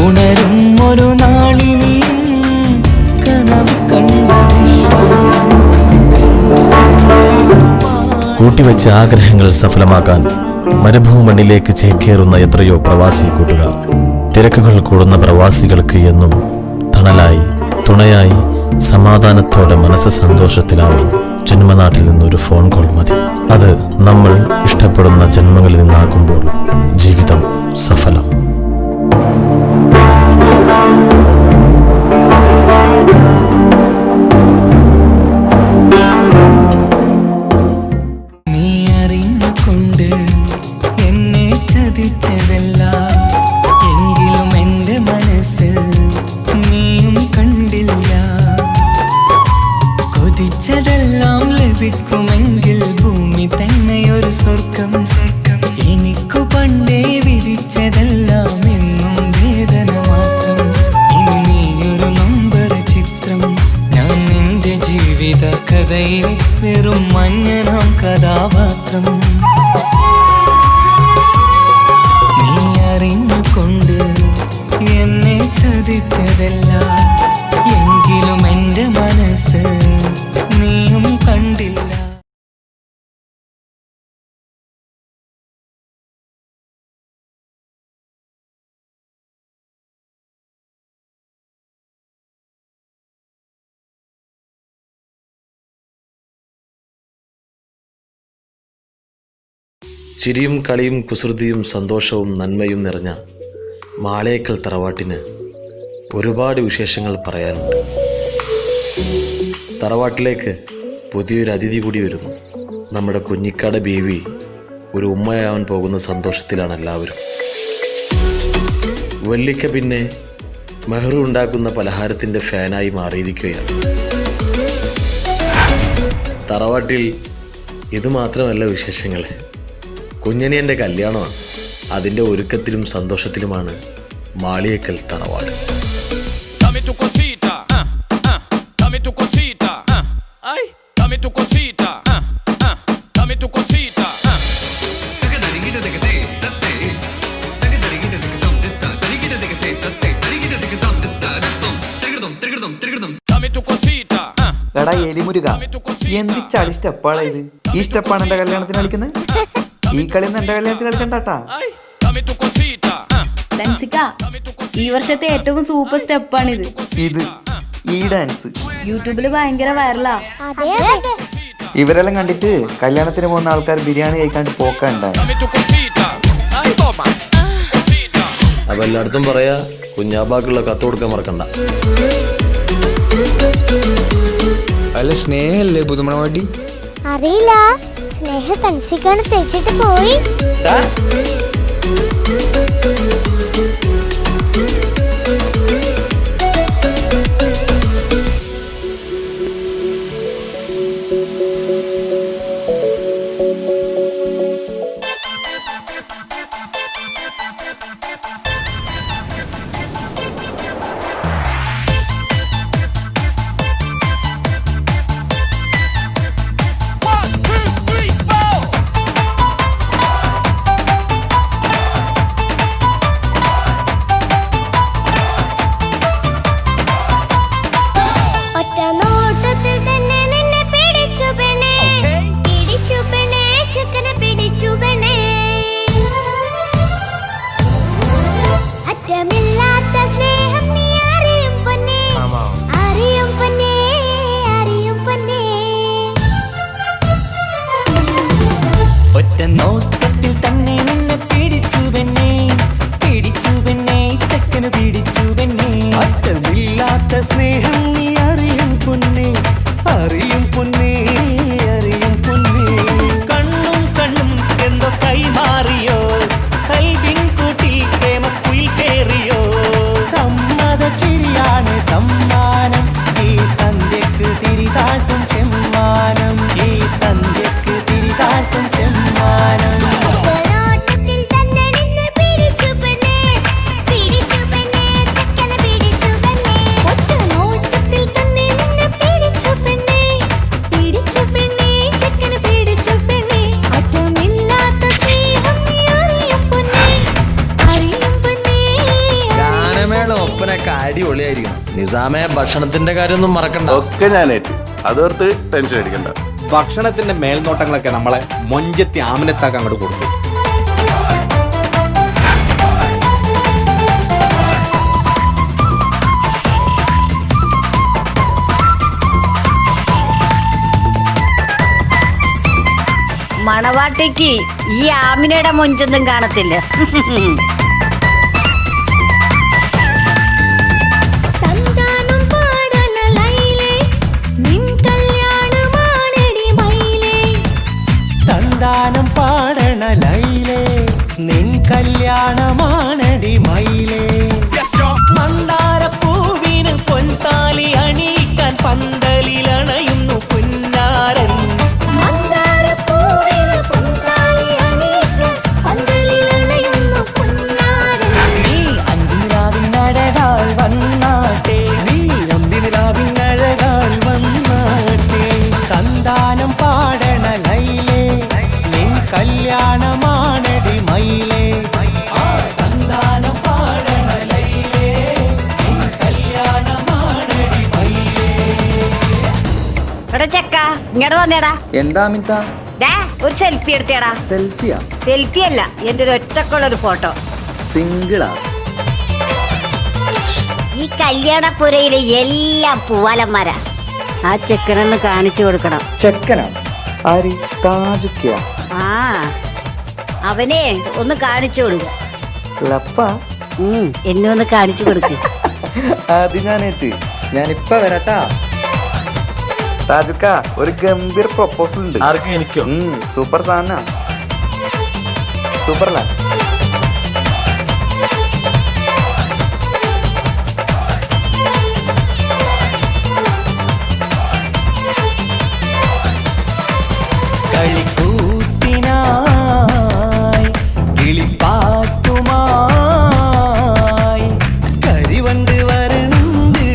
ഉണരും ഒരു നാളിനിയും കനവ് കണ്ട വിശ്വാസം കൂട്ടിവെച്ച ആഗ്രഹങ്ങൾ സഫലമാക്കാൻ മരുഭൂമണ്ണിലേക്ക് ചേക്കേറുന്ന എത്രയോ പ്രവാസി കൂട്ടുകാർ. തിരക്കുകൾ കൂടുന്ന പ്രവാസികൾക്ക് എന്നും തണലായി തുണയായി സമാധാനത്തോടെ മനസ്സ് സന്തോഷത്തിലാവാൻ ജന്മനാട്ടിൽ നിന്നൊരു ഫോൺ കോൾ മതി. അത് നമ്മൾ ഇഷ്ടപ്പെടുന്ന ജന്മങ്ങളിൽ നിന്നാകുമ്പോൾ ജീവിതം സഫലം. നീ അറിഞ്ഞുകൊണ്ട് എന്നെ ചതിച്ചതല്ല എങ്കിലും എൻ്റെ മനസ്സ് നീയും കണ്ടില്ല കൊതിച്ചതെല്ലാം ലഭിക്കുമെങ്കിൽ ഭൂമി തന്നെയൊരു സ്വർഗം എനിക്കു പണ്ടേ വിധിച്ചതെല്ലാം എന്നും വേദന മാത്രം ഇനി നീയൊരു നൊമ്പര ചിത്രം ഞാൻ നിന്റെ ജീവിത കഥയിൽ വെറും മഞ്ഞനാം കഥാപാത്രം നീ അറിഞ്ഞുകൊണ്ട് എന്നെ ചതിച്ചതല്ല എങ്കിലും എൻ്റെ മനസ്സ് നീയും കണ്ടില്ല. ചിരിയും കളിയും കുസൃതിയും സന്തോഷവും നന്മയും നിറഞ്ഞ മാളേക്കൽ തറവാട്ടിന് ഒരുപാട് വിശേഷങ്ങൾ പറയാനുണ്ട്. തറവാട്ടിലേക്ക് പുതിയൊരു അതിഥി കൂടി വരുന്നു. നമ്മുടെ കുഞ്ഞിക്കാട് ബീവി ഒരു ഉമ്മയാവാൻ പോകുന്ന സന്തോഷത്തിലാണ് എല്ലാവരും. വല്ലിക്ക പിന്നെ മെഹ്റു ഉണ്ടാക്കുന്ന പലഹാരത്തിൻ്റെ ഫാനായി മാറിയിരിക്കുകയാണ്. തറവാട്ടിൽ ഇതുമാത്രമല്ല വിശേഷങ്ങൾ. കുഞ്ഞനിയൻ്റെ കല്യാണമാണ്. അതിൻ്റെ ഒരുക്കത്തിലും സന്തോഷത്തിലുമാണ് മാളിയേക്കൽ തറവാട്. എടാ എലിമുരുക, എന്ത് ചളി സ്റ്റെപ്പാണ് ഇത്? ഈ സ്റ്റെപ്പാണ് എന്റെ കല്യാണത്തിന് കളിക്കുന്നത്? ഈ കളിയൊന്നും എന്റെ കല്യാണത്തിന് കളിക്കണ്ടാട്ടാ. ഈ വർഷത്തെ ഏറ്റവും സൂപ്പർ സ്റ്റെപ്പാണിത്. ഇത് ഈ ഡാൻസ് യൂട്യൂബില് ഭയങ്കര വൈറലാ. ഇവരെല്ലാം കണ്ടിട്ട് കല്യാണത്തിന് പോകുന്ന ആൾക്കാർ ബിരിയാണി കഴിക്കാണ്ട് പോക്കാണ്ടായി. അപ്പൊ എല്ലായിടത്തും പറയാ, കുഞ്ഞാപ്പാക്കുള്ള കത്ത് കൊടുക്കാൻ മറക്കണ്ട. അല്ല സ്നേഹല്ലേ പുതുമണവാട്ടി? അറിയില്ല, സ്നേഹ തൻസിക്കാണ് തേച്ചിട്ട് പോയി. നോട്ടത്തിൽ തന്നെ നിന്നെ പിടിച്ചു പെണ്ണേ, പിടിച്ചു പെണ്ണേ, ചെക്കന് പിടിച്ചു പെണ്ണേ. അറ്റമില്ലാത്ത സ്നേഹം നീ അറിയും പൊന്നേ, അറിയും പൊന്നേ, അറിയും പൊന്നേ. കണ്ണും കണ്ണും എന്തോ കൈമാറിയോ, കൽവിൻ കൂട്ടിൽ പ്രേമക്കുയിൽ കേറിയോ. സമ്മത ചിരിയാണ് സമ്മാനം, ഈ സന്ധ്യക്ക് തിരിതാട്ടും ചെമ്മാനം, ഈ സന്ധ്യക്ക് തിരിതാട്ടും ചെമ്മാനം. ഒറ്റനോട്ടത്തിൽ തന്നെ നിന്നെ പിടിച്ചു പെണ്ണേ, പിടിച്ചു പെണ്ണേ, ചെക്കനെ പിടിച്ചു പെണ്ണേ. ഒറ്റനോട്ടത്തിൽ തന്നെ നിന്നെ പിടിച്ചു പെണ്ണേ, പിടിച്ചു പെണ്ണേ, ചെക്കനെ പിടിച്ചു പെണ്ണേ. അറ്റമില്ലാത്ത സ്നേഹം നീ അറിയും പൊന്നേ, അറിയും പൊന്നേ. ഗാനമേള ഒപ്പനൊക്കെ അടിപൊളിയായിരിക്കണം. നിസാമെ ഭക്ഷണത്തിന്റെ കാര്യമൊന്നും മറക്കണ്ട. ഒക്കെ ഞാനേറ്റ്, അതോർത്ത് ടെൻഷൻ അടിക്കണ്ട. ഭക്ഷണത്തിന്റെ മേൽനോട്ടങ്ങളൊക്കെ നമ്മളെ മൊഞ്ചത്തി ആമിനത്താക്ക് അങ്ങോട്ട് കൊടുത്തു. മണവാട്ടിക്ക് ഈ ആമിനയുടെ മൊഞ്ചൊന്നും കാണത്തില്ല. തന്താനം പാടന ലൈലേ, നിൻ കല്യാണമാണെടി മൈലേ. തന്താനം പാടണ ലൈലേ, നിൻ കല്യാണമാണടി മയിലേ. മന്ദാരപ്പൂവിന് പൊൻതാലി അണിയിക്കാൻ പന്തലിലണയുന്നു പുന്നാരൻ. മന്ദാരപ്പൂവിന് പൊൻതാലി അണിയിക്കാൻ പന്തലിലണയുന്നു പുന്നാരൻ. നീ അന്തിനിലാവിനഴകാൾ വന്നാട്ടെ, നീ അന്തിനിലാവിനഴകാൾ വന്നാട്ടെ. തന്താനം പാടണ ലൈലേ, നിൻ കല്യാണമാണടി മയിലേ. ആ തന്താനം പാടണ ലൈലേ, നിൻ കല്യാണമാണടി മയിലേ. എടാ ചെക്ക ഇങ്ങോട്ട് വന്നേടാ. എന്താ അമിത? ഡാ ഒരു സെൽഫി എടുത്തേടാ. സെൽഫിയാ? സെൽഫി അല്ല, എന്റെ ഒരു ഒറ്റക്കുള്ളൊരു ഫോട്ടോ. സിംഗിളാ? ഈ കല്യാണപ്പുരയിലെ എല്ലാം പൂവാലന്മാരാ. ആ ചെക്കനൊന്ന് കാണിച്ചു കൊടുക്കണം. ചെക്കനാ? ആര്? താജുക്കിയാ? ആ അവനെ ഒന്ന് കാണിച്ചു കൊടുക്ക. ലപ്പ? എന്നെ ഒന്ന് കാണിച്ചു കൊടുക്ക്. അത് ഞാനേറ്റ്, ഞാനിപ്പ വരട്ടാ. താജുക്ക, ഒരു ഗംഭീർ പ്രൊപ്പോസൽ ഉണ്ട്. ആർക്കും എനിക്കോ? സൂപ്പർ സാധന, സൂപ്പർല. കളിക്കൂത്തിനായി കിളിപ്പാട്ടുമായി കരിവണ്ട് വരണ്ട്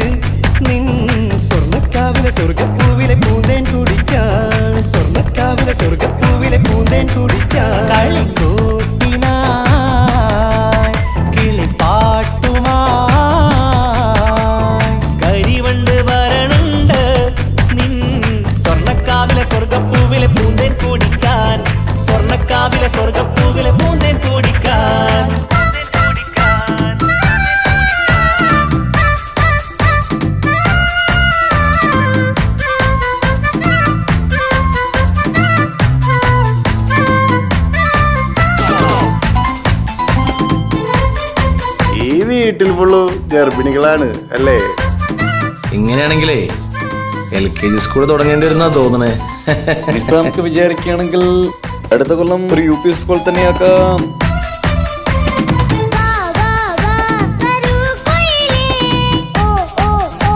നിൻ സ്വർണ്ണക്കാവിലെ സ്വർഗപ്പൂവിലെ പൂന്തേൻ കുടിക്കാൻ, സ്വർണ്ണക്കാവിലെ സ്വർഗപ്പൂവിലെ പൂന്തേൻ കുടിക്കാൻ. കളിക്കൂത്തിനായി കിളിപ്പാട്ടുമായി കരിവണ്ട് വരണ്ട് നിൻ സ്വർണ്ണക്കാവിലെ സ്വർഗപ്പൂവിലെ പൂന്തേൻ കുടിക്കാൻ, സ്വർണ്ണക്കാവിലെ സ്വർഗപ്പൂവിലെ പൂന്തേൻ കുടിക്കാൻ. ഈ വീട്ടിൽ ഫുള്ളു ഗർഭിണികളാണ് അല്ലേ? ഇങ്ങനെയാണെങ്കിലേ LKG സ്കൂൾ തുടങ്ങേണ്ടി വരുന്നാ തോന്നണേ. നമുക്ക് വിചാരിക്കുകയാണെങ്കിൽ അടുത്ത കൊല്ലം ഒരു UP സ്കൂൾ തന്നെയാക്കാം. വാ വാ വാ വരൂ കൊയിലേ, ഓ ഓ ഓ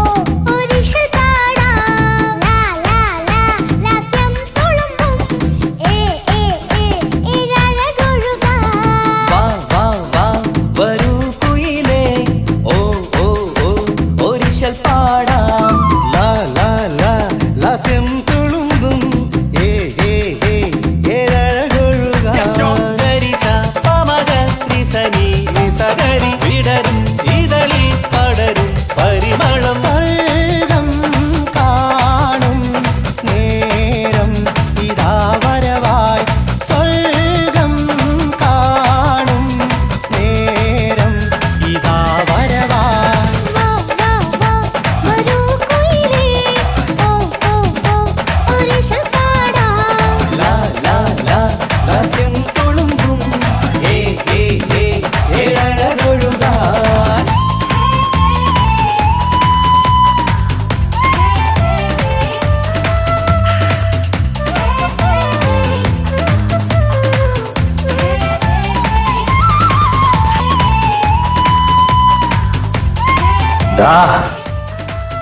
ഒരിഷൽ പാടാം. ലാ ലാ ലാ ലാസ്യം തുളുമ്പും, ഏ ഏ ഏ ഇഴഴകൊഴുകാം. വാ വാ വാ വരൂ കുയിലേ, ഓ ഓ ഓ ഒരിശൽ പാടാം. ലാ ലാ ലാ ലാസ്യം തുളുമ്പും, ഏ ഏ ഏ ഏഴഴകൊഴുകാം. ഗരിസ പ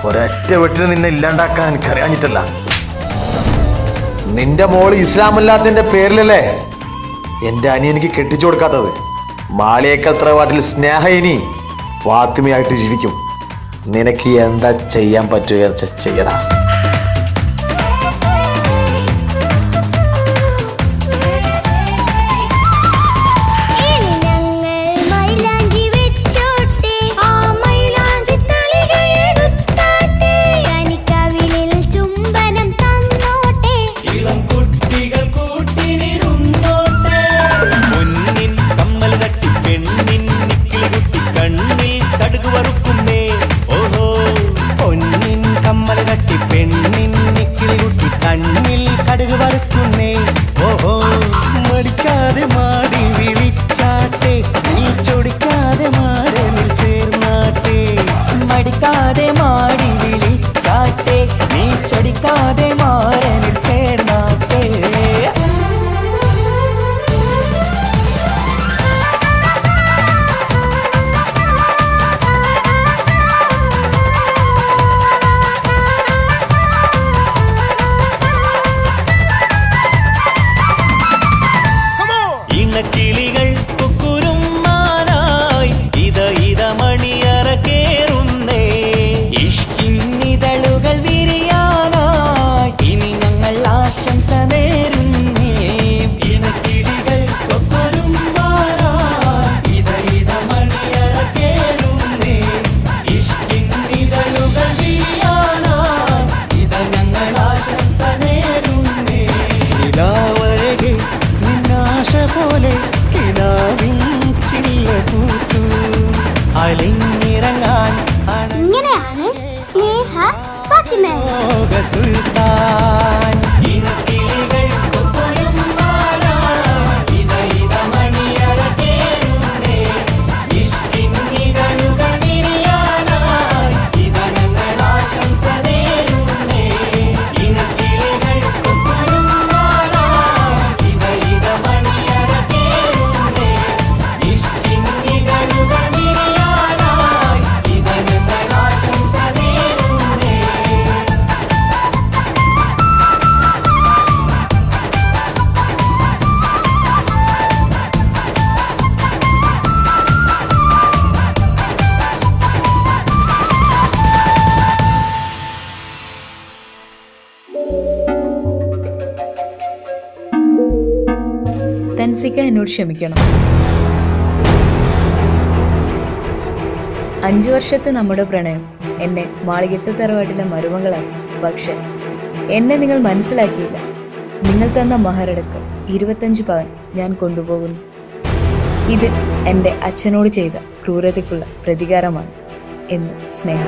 ഒരൊറ്റ വെട്ടിന് നിന്നെ ഇല്ലാണ്ടാക്കാൻ എനിക്കറിയാഞ്ഞിട്ടല്ല. നിന്റെ മോള് ഇസ്ലാമല്ലാത്തതിന്റെ പേരിലല്ലേ എന്റെ അനിയനിക്ക് കെട്ടിച്ചു കൊടുക്കാത്തത്. മാളിയേക്കൽ തറവാട്ടിൽ സ്നേഹ ഇനി ഫാത്തിമയായിട്ട് ജീവിക്കും. നിനക്ക് എന്താ ചെയ്യാൻ പറ്റുക ചെയ്യടാ. ഇങ്ങനെയാണ് സ്നേഹ ഫാത്തിമ സുൽത്താൻ തൻസിക്ക എന്നോട് ക്ഷമിക്കണം. 5 വർഷത്തെ നമ്മുടെ പ്രണയം എന്നെ മാളികത്തെ തറവാട്ടിലെ മരുമകളാക്കി. പക്ഷെ എന്നെ നിങ്ങൾ മനസ്സിലാക്കിയില്ല. നിങ്ങൾ തന്ന മഹരടക്കം 25 പവൻ ഞാൻ കൊണ്ടുപോകുന്നു. ഇത് എൻ്റെ അച്ഛനോട് ചെയ്ത ക്രൂരതയ്ക്കുള്ള പ്രതികാരമാണ് എന്ന് സ്നേഹ.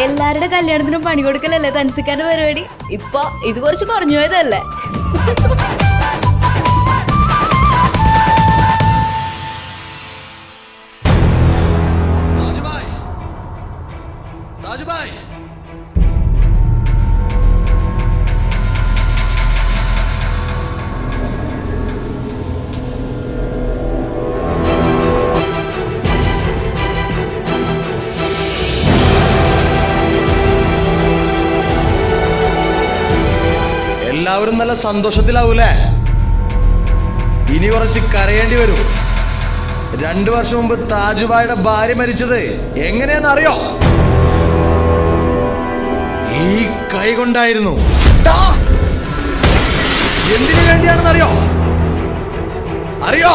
എല്ലാവരുടെ കല്യാണത്തിനും പണി കൊടുക്കലല്ലേ തൻസിക്കാന്റെ പരിപാടി. ഇപ്പൊ ഇത് കുറച്ച് കുറഞ്ഞു പോയതല്ലേ. എല്ലാവരും നല്ല സന്തോഷത്തിലാവൂലേ? ഇനി കുറച്ച് കരയേണ്ടി വരും. 2 വർഷം മുമ്പ് താജുബായുടെ ഭാര്യ മരിച്ചത് എങ്ങനെയാണെന്നറിയോ? ഈ കൈ കൊണ്ടായിരുന്നു. എന്തിനു വേണ്ടിയാണെന്നറിയോ? അറിയോ?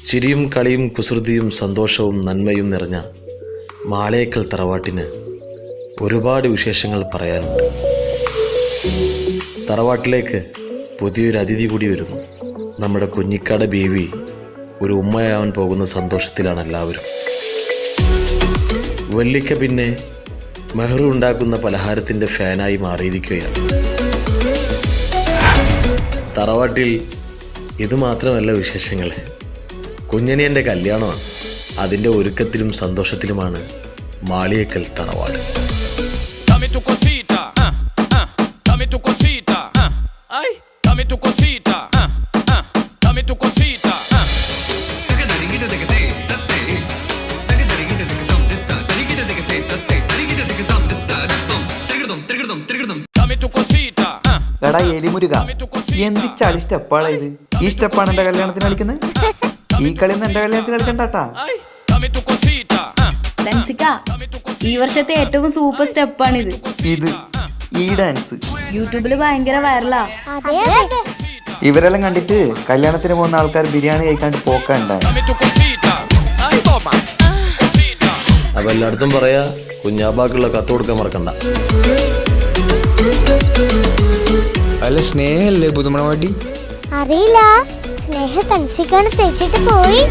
ചിരിയും കളിയും കുസൃതിയും സന്തോഷവും നന്മയും നിറഞ്ഞ മാളേക്കൽ തറവാട്ടിന് ഒരുപാട് വിശേഷങ്ങൾ പറയാനുണ്ട്. തറവാട്ടിലേക്ക് പുതിയൊരു അതിഥി കൂടി വരുന്നു. നമ്മുടെ കുഞ്ഞിക്കാട ബേബി ഒരു ഉമ്മയാവാൻ പോകുന്ന സന്തോഷത്തിലാണ് എല്ലാവരും. വല്ലിക്ക പിന്നെ മെഹ്റു ഉണ്ടാക്കുന്ന പലഹാരത്തിൻ്റെ ഫാനായി മാറിയിരിക്കുകയാണ്. തറവാട്ടിൽ ഇതുമാത്രമല്ല വിശേഷങ്ങൾ. കുഞ്ഞനിയൻ്റെ കല്യാണമാണ്. അതിൻ്റെ ഒരുക്കത്തിലും സന്തോഷത്തിലുമാണ് മാളിയേക്കൽ തറവാട്. എടാ എലിമുരുക, എന്തിച്ചാടി സ്റ്റെപ്പാളാ ഇത്? ഈ സ്റ്റെപ്പാണ് എന്റെ കല്യാണത്തിന് കളിക്കുന്നത്. ഈ കളിയൊന്നും എന്റെ കല്യാണത്തിന് കളിക്കണ്ടാട്ടാ. ഈ വർഷത്തെ ഏറ്റവും സൂപ്പർ സ്റ്റെപ്പാണിത്. ഇത് ഈ ഡാൻസ് യൂട്യൂബില് ഭയങ്കര വൈറലാ. ഇവരെല്ലാം കണ്ടിട്ട് കല്യാണത്തിന് പോകുന്ന ആൾക്കാർ ബിരിയാണി കഴിക്കാണ്ട് പോക്കണ്ടായി. അപ്പം എല്ലായിടത്തും പറയാ, കുഞ്ഞാപ്പാക്കുള്ള കത്ത് കൊടുക്കാൻ മറക്കണ്ട. അല്ല സ്നേഹല്ലേ പുതുമണവാട്ടി? അറിയില്ല, സ്നേഹ തൻസിക്കാണ് തേച്ചിട്ട് പോയി.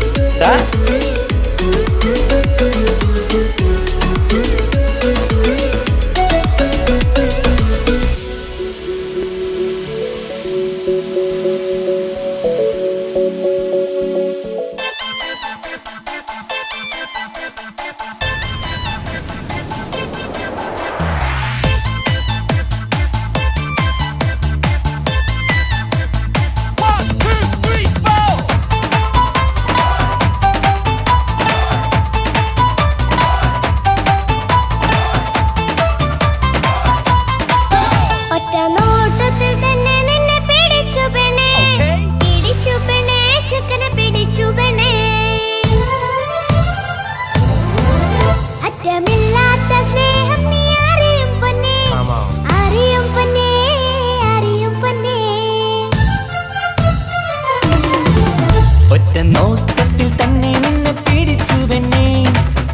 ഒറ്റ നോട്ടത്തിൽ തന്നെ നിന്നെ പിടിച്ചു പെണ്ണേ,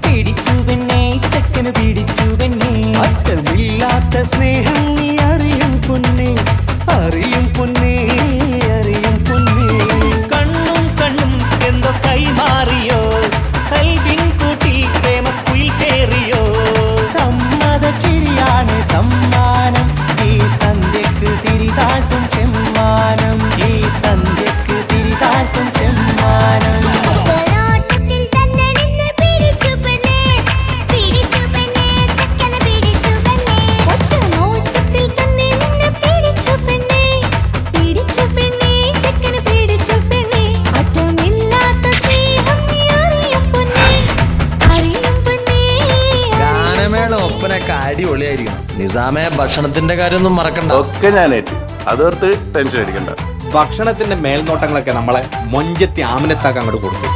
പിടിച്ചു പെണ്ണേ, ചക്കന് പിടിച്ചു പെണ്ണേ. അറ്റമില്ലാത്ത സ്നേഹം നീ അറിയും പൊന്നേ, അറിയും പൊന്നേ, അറിയും പൊന്നേ. കണ്ണും കണ്ണും എന്തോ കൈമാറിയോ, കൽവിൻ കൂട്ടിൽ പ്രേമക്കുയിൽ കേറിയോ. സമ്മത ചിരിയാണ് സമ്മാനം, ഈ സന്ധ്യക്ക് തിരിതാട്ടും ചെമ്മാനം, ഈ സന്ധ്യക്ക് തിരിതാട്ടും ചെമ്മാനം. ഒപ്പനൊക്കെ അടിപൊളിയായിരിക്കണം. നിസാമെ ഭക്ഷണത്തിന്റെ കാര്യമൊന്നും മറക്കണ്ട. ഒക്കെ ഞാനേറ്റ്, അതോർത്ത് ടെൻഷൻ അടിക്കണ്ട. ഭക്ഷണത്തിന്റെ മേൽനോട്ടങ്ങളൊക്കെ നമ്മളെ മൊഞ്ചത്തി ആമിനത്താക്ക് അങ്ങോട്ട് കൊടുക്കും.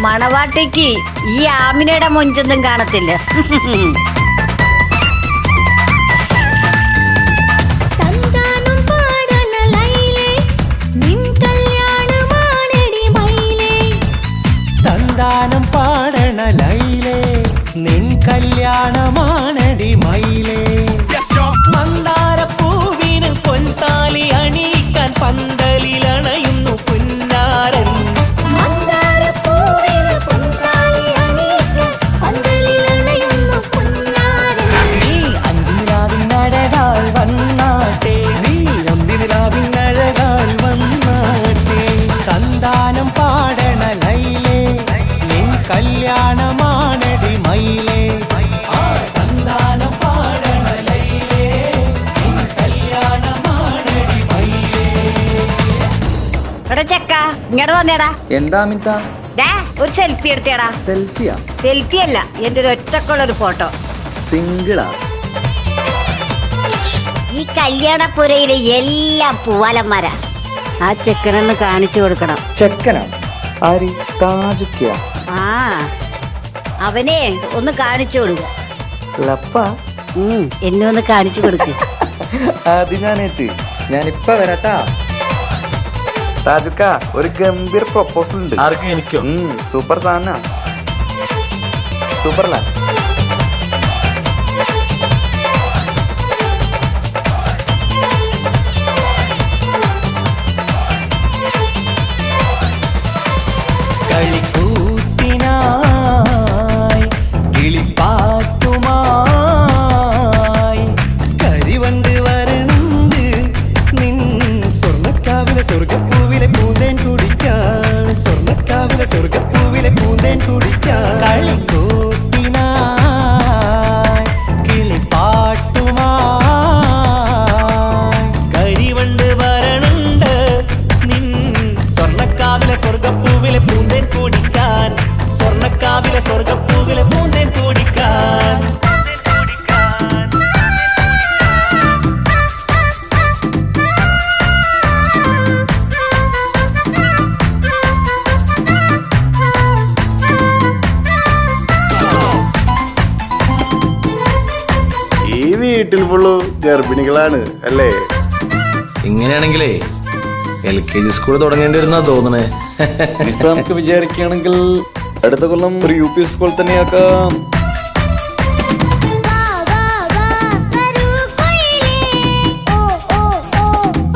മണവാട്ടിക്ക് ഈ ആമിനയുടെ മൊഞ്ചൊന്നും കാണത്തില്ല. തന്താനം പാടണ ലൈലേ, നിൻ കല്യാണമാണടി മയിലേ. മന്ദാരപ്പൂവിന് പൊൻതാലി അണിയിക്കാൻ പന്തലിലണയുന്നു പുന്നാരൻ. നീ അന്തിനിലാവിനഴകാൽ വന്നാട്ടെ, നീ അന്തിനിലാവിനഴകാൽ വന്നാട്ടെ. തന്താനം പാടണ ലൈലേ, നിൻ കല്യാണമാണടി മയിലേ. തന്താനം പാടണ ലൈലേ, നിൻ കല്യാണമാണടി മയിലേ. എടാ ചെക്ക, ഇങ്ങോട്ട് വന്നേടാ. എന്താ അമിത? ഒരു സെൽഫി എടുത്തേടാ. സെൽഫിയാ? സെൽഫി അല്ല, എന്റെ ഒരു ഒറ്റക്കുള്ളൊരു ഫോട്ടോ. സിംഗിളാ? ഈ കല്യാണപ്പുരയിലെ എല്ലാം പൂവാലന്മാരാ. ആ ചെക്കനൊന്ന് കാണിച്ചു കൊടുക്കണം. ചെക്കനാ? ആര്? താജുക്കിയ? ആ അവനെ ഒന്ന് കാണിച്ചു കൊടുക്കുക. ലപ്പ എന്നെ ഒന്ന് കാണിച്ചു കൊടുക്കുക. അത് ഞാനേറ്റ് ഞാനിപ്പ വരാട്ടാ. രാജുക്ക ഒരു ഗംഭീര പ്രൊപ്പോസൽ ഉണ്ട്. ആർക്കും എനിക്കോ? സൂപ്പർ സാധന സൂപ്പർല. കളിക്കൂത്തിനായി കിളിപ്പാട്ടുമായി കരിവണ്ട് വരണ്ട് നിൻ സ്വർണ്ണക്കാവിലെ സ്വർഗപ്പൂവിലെ പൂന്തേൻ കുടിക്കാൻ, സ്വർണ്ണക്കാവിലെ സ്വർഗപ്പൂവിലെ പൂന്തേൻ കുടിക്കാൻ. കളിക്കൂത്തിനായി കിളിപ്പാട്ടുമായി കരിവണ്ട് വരണ്ട് നിൻ സ്വർണ്ണക്കാവിലെ സ്വർഗപ്പൂവിലെ പൂന്തേൻ കുടിക്കാൻ, സ്വർണ്ണക്കാവിലെ സ്വർഗപ്പൂവിലെ പൂന്തേൻ കുടിക്കാൻ. ഈ വീട്ടിൽ ഫുള്ള് ഗർഭിണികളാണ് അല്ലേ? ഇങ്ങനെയാണെങ്കിലേ LKG സ്കൂൾ തുടങ്ങേണ്ടി വരുന്നാ തോന്നണേ. നമുക്ക് വിചാരിക്കുകയാണെങ്കിൽ അടുത്ത കൊല്ലം ഒരു UP സ്കൂൾ തന്നെയാക്കാം. വാ വാ വാ വരൂ കൊയിലേ ഓ ഓ ഓ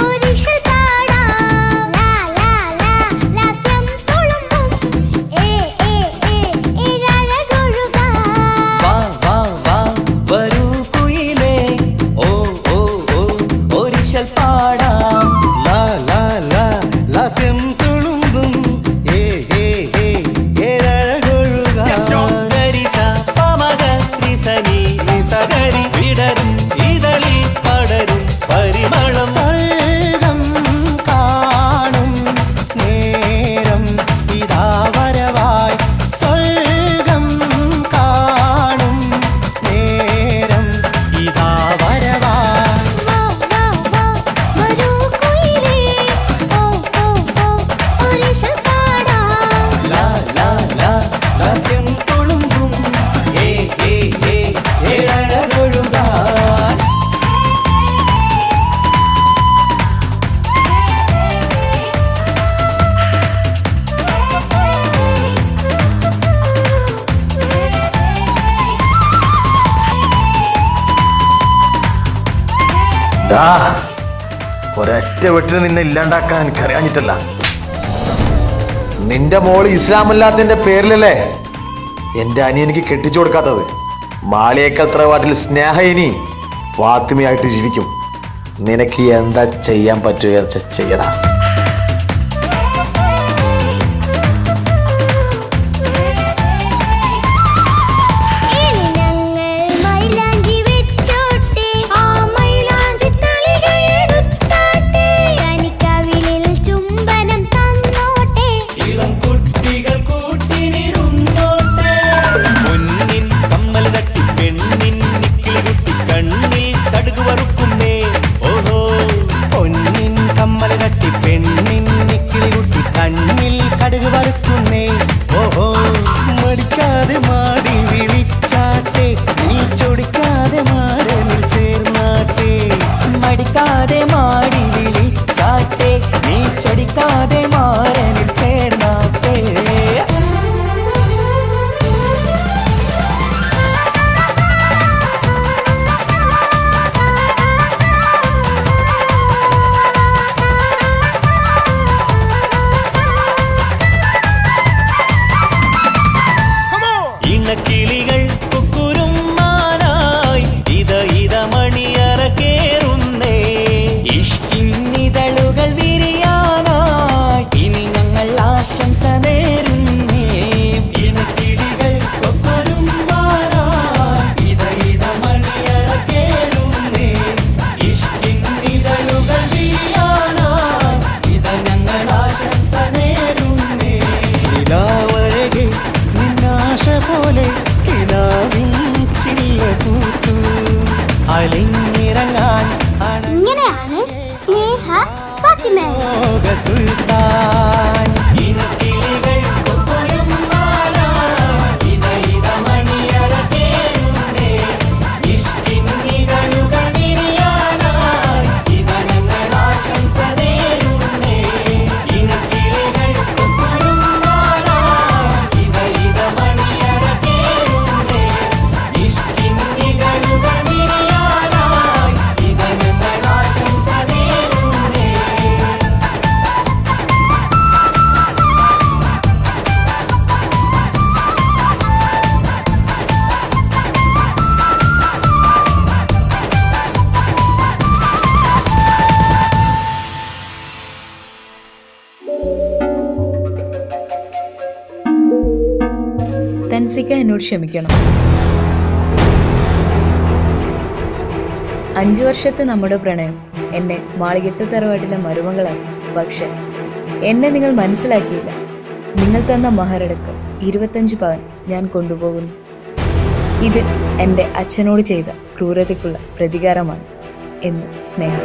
ഒരിഷൽ പാടാം ലാ ലാ ലാ ലാസ്യം തുളുമ്പും ഏ ഏ ഏ ഇഴഴകൊഴുകാം. വാ വാ വാ വരൂ കുയിലേ ഓ ഓ ഓ ഒരിശൽ പാടാം ലാ ലാ ലാ ലാസ്യം തുളുമ്പും ഏ ഏ ഏ ഏഴഴകൊഴുകാം. ഗരിസ പമഗ റിസനി റിസഗരി വിടരും ഇതളിൽ പടരും പരിമളം. സ്വർഗം കാണും നേരം ഇതാ വരവായി, സ്വർഗം കാണും നേരം ഇതാ വരവായി. വാ വാ വാ വരൂ കൊയിലേ ഓ ഓ ഓ ഒരിഷൽ പാടാം. ലാ ലാ ലാ ലാസ്യം തുളുമ്പും ഏ ഏ ഏ ഏഴഴകൊഴുകാൻ. ഒരൊറ്റ വെട്ടിന് നിന്നെ ഇല്ലാണ്ടാക്കാൻ എനിക്കറിയാഞ്ഞിട്ടല്ല. നിന്റെ മോള് ഇസ്ലാമല്ലാത്തതിന്റെ പേരിലല്ലേ എന്റെ അനിയനിക്ക് കെട്ടിച്ചു കൊടുക്കാത്തത്. മാളിയേക്കൽ തറവാട്ടിൽ സ്നേഹ ഇനി ഫാത്തിമയായിട്ട് ജീവിക്കും. നിനക്ക് എന്താ ചെയ്യാൻ പറ്റുക ചെയ്യടാ. ഇനി ഞങ്ങൾ മൈലാഞ്ചി വെച്ചോട്ടെ ആ മൈലാഞ്ചി തളിക എടുത്താട്ടെ കനിക്കവിളിൽ ചുംബനം തന്നോട്ടെ ഇളം കുട്ടികൾ കൂട്ടിനിരുന്നോട്ടെ. പൊന്നിൻ കമ്മൽ തട്ടി പെണ്ണിൻ നിക്കിളി കുട്ടി കണ്ണിൽ കടുക് വറുക്കുന്നേ ഓഹോ. പൊന്നിൻ കമ്മൽ തട്ടി പെണ്ണിൻ നിക്കിളി കുട്ടി കണ്ണിൽ കടുക് വറുക്കുന്നേ ഓഹോ. മടിക്കാതെ മാടി വിളിച്ചാട്ടെ നീ ചൊടിക്കാതെ മാറനിൽ ചേർന്നാട്ടെ. മടിക്കാതെ മാടി വിളിച്ചാട്ടെ നീ ചൊടിക്കാതെ മാറനിൽ ചേർന്നാട്ടെ. ഇണക്കിളികൾ കുക്കുരും മാനായി ഇത ഇത മണിയറ കേറുന്നേ. ഇഷ്കിന്നിതളുകൾ വിരിയാനായി ഇനി ഞങ്ങൾ ആശംസ നേരുന്നേ. ഇണക്കിളികൾ കുക്കുരും മാനായി ഇത ഇത മണിയറ കേറുന്നേ. ഇഷ്കിന്നിതളുകൾ വിരിയാനായി ഇത ഞങ്ങൾ ആശംസ നേരുന്നേ. നിലാവഴകെ നിന്നാശ പോലെ കിനാവിൻ ചില്ല പൂത്തു അലിഞ്ഞിറങ്ങാൻ ഇങ്ങനെയാണ് സ്നേഹ ഫാത്തിമ. സുൽത്താൻ. ഇനക്കിളികൾ കൊക്കൊരും മാല ഇത ഇത വിളിക്കാൻ എന്നോട് ക്ഷമിക്കണം. 5 വർഷത്തെ നമ്മുടെ പ്രണയം എന്നെ മാളികത്തെ തറവാട്ടിലെ മരുമകളാക്കി. പക്ഷെ എന്നെ നിങ്ങൾ മനസ്സിലാക്കിയില്ല. നിങ്ങൾ തന്ന മഹരടക്കം 25 പവൻ ഞാൻ കൊണ്ടുപോകുന്നു. ഇത് എൻ്റെ അച്ഛനോട് ചെയ്ത ക്രൂരതയ്ക്കുള്ള പ്രതികാരമാണ് എന്ന് സ്നേഹ.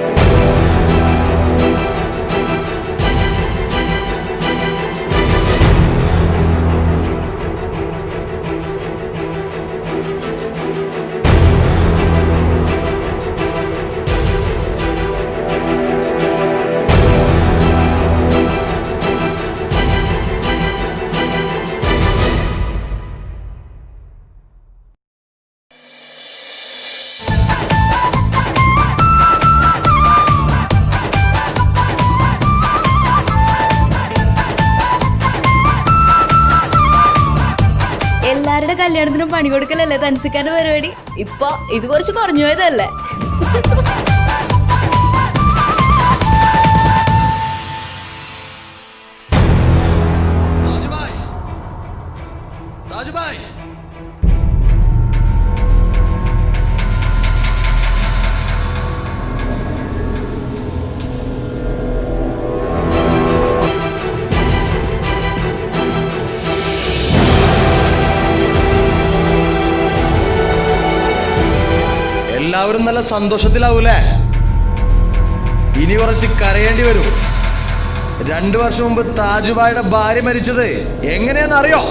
എല്ലാവരുടെ കല്യാണത്തിനും പണി കൊടുക്കലല്ലേ തൻസിക്കാന്റെ പരിപാടി. ഇപ്പൊ ഇത് കുറച്ച് കുറഞ്ഞു പോയതല്ലേ? എല്ലാവരും നല്ല സന്തോഷത്തിലാവൂലേ? ഇനി കുറച്ച് കരയേണ്ടി വരും. 2 വർഷം മുമ്പ് താജുബായുടെ ഭാര്യ മരിച്ചത് എങ്ങനെയാന്ന് അറിയോ?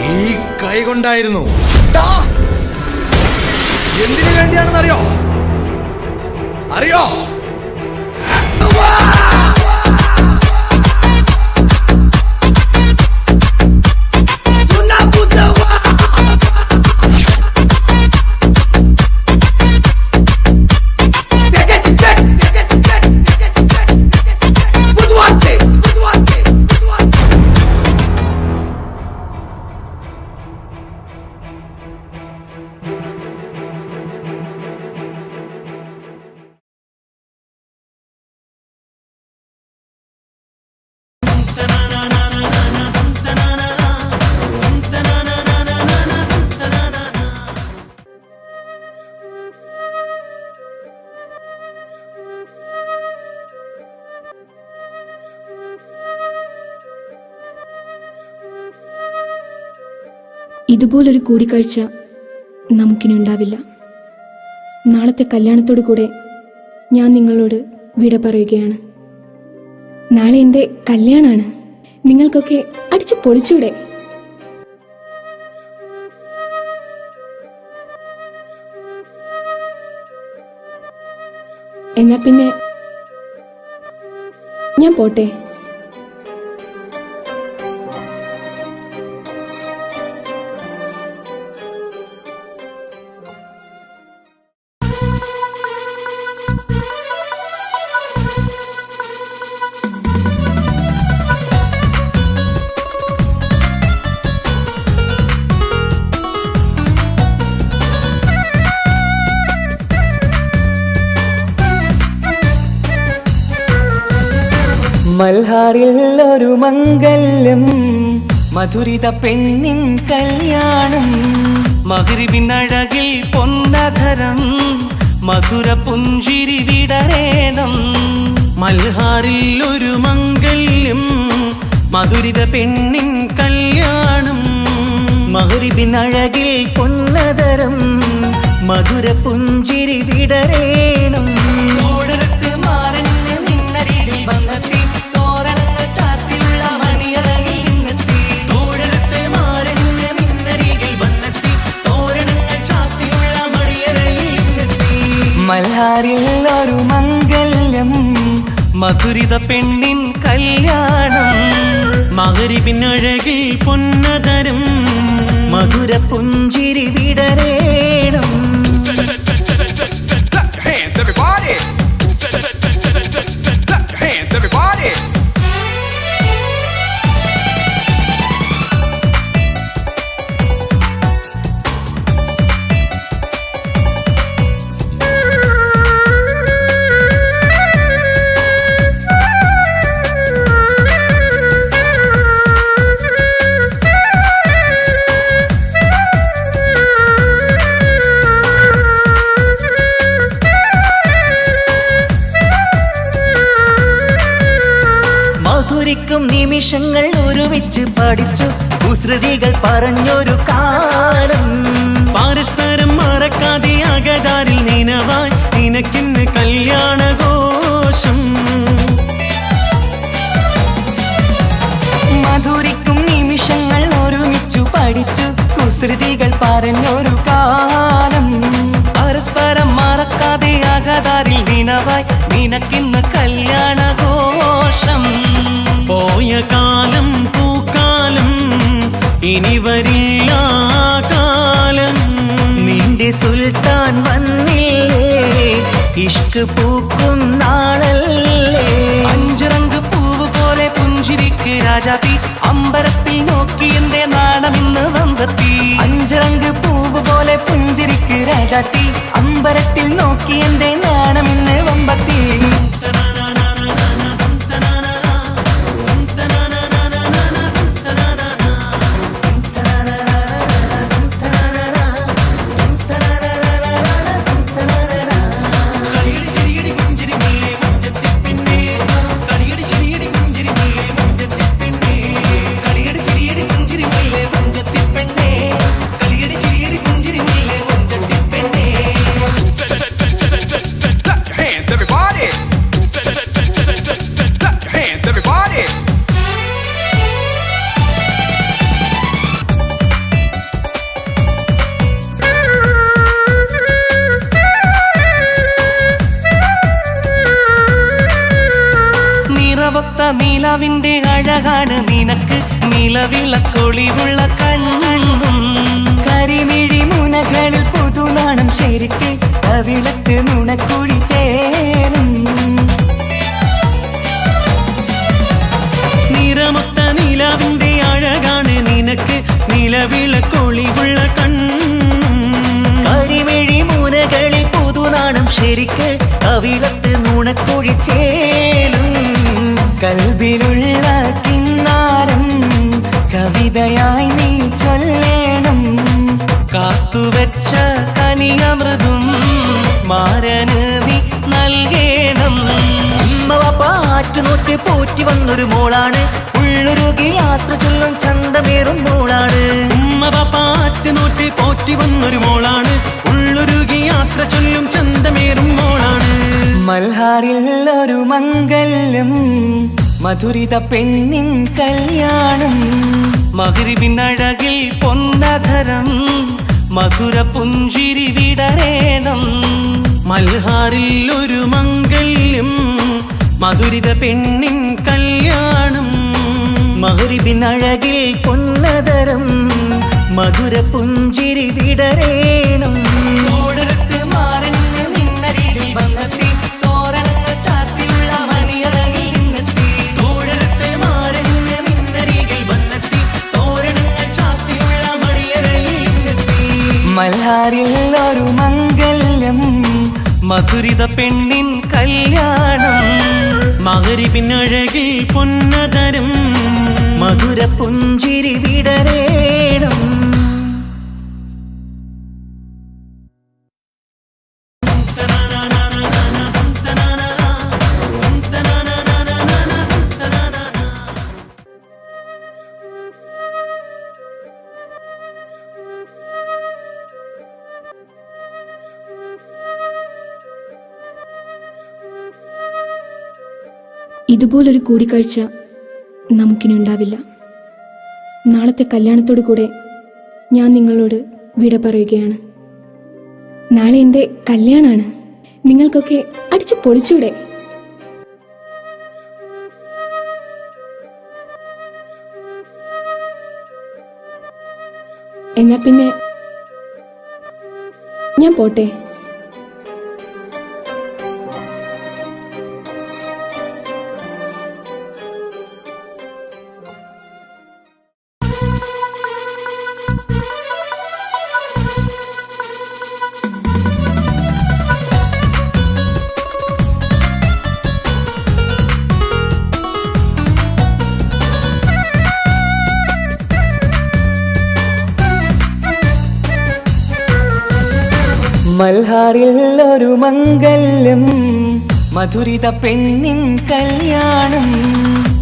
ഈ കൈ കൊണ്ടായിരുന്നു. എന്തിനു വേണ്ടിയാണെന്ന് അറിയോ? അറിയോ? ഇതുപോലൊരു കൂടിക്കാഴ്ച നമുക്കിനി ഉണ്ടാവില്ല. നാളത്തെ കല്യാണത്തോടു കൂടെ ഞാൻ നിങ്ങളോട് വിട പറയുകയാണ്. നാളെ എൻ്റെ കല്യാണമാണ്. നിങ്ങൾക്കൊക്കെ അടിച്ചു പൊളിച്ചൂടെ? എന്നാ പിന്നെ ഞാൻ പോട്ടെ. മൽഹാറിൽ ഒരു മംഗല്യം, മധുരിത പെണ്ണിൻ കല്യാണം, മഗ്രിബിനഴകിൽ പൊന്നധരം, മധുര പുഞ്ചിരി വിടരേണം. മൽഹാറിൽ ഒരു മംഗല്യം, മധുരിത പെണ്ണിൻ കല്യാണം, മഗ്രിബിനഴകിൽ പൊന്നധരം, മധുര പുഞ്ചിരി വിടരേണം. മൽഹാറിൽ ഒരു മംഗല്യം, മധുരിത പെണ്ണിൻ കല്യാണം, മഗ്രിബിനഴകിൽ പൊന്നധരം, മധുര പുഞ്ചിരി വിടരേണം. മധുരിക്കും നിമിഷങ്ങൾ ഒരുമിച്ച് പഠിച്ചു കുസൃതികൾ പറഞ്ഞൊരു കാലം പരസ്പരം മറക്കാതെ അകതാരിൽ നിനവായി നിനക്കിന്ന് കല്യാണഘോഷം മധുരിക്കും നിമിഷങ്ങൾ ഒരുമിച്ചു പഠിച്ചു കുസൃതികൾ പറഞ്ഞൊരു കാലം പരസ്പരം മറക്കാതെ അകതാരിൽ ദിനവായി നിനക്കിന്ന് കല്യാണഘോഷം പോയ കാലം പൂക്കാലം ഇനി വരില്ല കാലം നിന്റെ സുൽത്താൻ വന്നില്ലേ ഇഷ്ക് പൂക്കും നാളല്ലേ അഞ്ചിറങ്ക് പൂവ് പോലെ പുഞ്ചിരിക്ക് രാജാത്തി അമ്പരത്തിൽ നോക്കി എന്റെ നാണമിന്ന് വമ്പത്തി അഞ്ചിറങ്ക് പൂവ് പോലെ പുഞ്ചിരിക്ക് രാജാത്തി അമ്പരത്തിൽ നോക്കി എന്റെ നാണമിന്ന് വമ്പത്തി നിലവിന്റെ അഴകാണ് നിനക്ക് നിലവിളക്കൊളിവുള്ള കണ്ണും കരിമിഴി മുനകളിൽ പുതുനാണം ശരിക്ക് കവിളത്ത് നുണക്കുഴി ചേരും നിറമൊത്ത നിലവിന്റെ അഴകാണ് നിനക്ക് നിലവിളക്കൊളിവുള്ള കണ്ണും കരിമിഴി മുനകളിൽ പുതുനാണം ശരിക്ക് കവിളത്ത് നുണക്കുഴി ചേരും കൽബിലുള്ള കിന്നാരം കവിതയായി നീ ചൊല്ലേണം കാത്തുവെച്ച കനിയമൃതും മാരന് നീ നൽകേണം പാറ്റുനോറ്റ് പോറ്റി വന്നൊരു മോളാണ് ഉള്ളൊരുകി യാത്ര ചൊല്ലും ചന്തമേറും മോളാണ് പാറ്റുനോറ്റ് പോറ്റി വന്നൊരു മോളാണ് ഉള്ളൊരുകി യാത്ര ചൊല്ലും ചന്തമേറും മോളാണ് മൽഹാറിൽ ഒരു മംഗല്യം മധുരിത പെണ്ണിൻ കല്യാണം മഗ്രിബിനഴകിൽ പൊന്നധരം മധുര പുഞ്ചിരി വിടരേണം മൽഹാറിൽ ഒരു മംഗല്യം മധുരിത പെണ്ണിൻ കല്യാണം മഗ്രിബിനഴകിൽ പൊന്നധരം മധുര പുഞ്ചിരി വിടരേണം ഓടരത്ത് മാറന്ന് നിന്നരികിൽ വന്നെത്തി തോരണങ്ങൾ ചാത്തിയുള്ള മണിയറകിൽ നിന്നെത്തി തോടരത്ത് മാറന്ന് നിന്നരികിൽ വന്നെത്തി തോരണങ്ങൾ ചാത്തിയുള്ള മണിയറകിൽ നിന്നെത്തി മൽഹാറിൽ ഒരു മംഗല്യം മധുരിത പെണ്ണിൻ കല്യാണം മഗ്രിബിനഴകിൽ പൊന്നധരം മധുര പുഞ്ചിരി വിടരേണം ഇതുപോലൊരു കൂടിക്കാഴ്ച നമുക്കിനുണ്ടാവില്ല. നാളത്തെ കല്യാണത്തോടു കൂടെ ഞാൻ നിങ്ങളോട് വിട പറയുകയാണ്. നാളെ എൻ്റെ കല്യാണമാണ്. നിങ്ങൾക്കൊക്കെ അടിച്ചു പൊളിച്ചൂടെ? എന്നാ പിന്നെ ഞാൻ പോട്ടെ. മൽഹാറിൽ ഒരു മംഗല്യം മധുരിത പെണ്ണിൻ കല്യാണം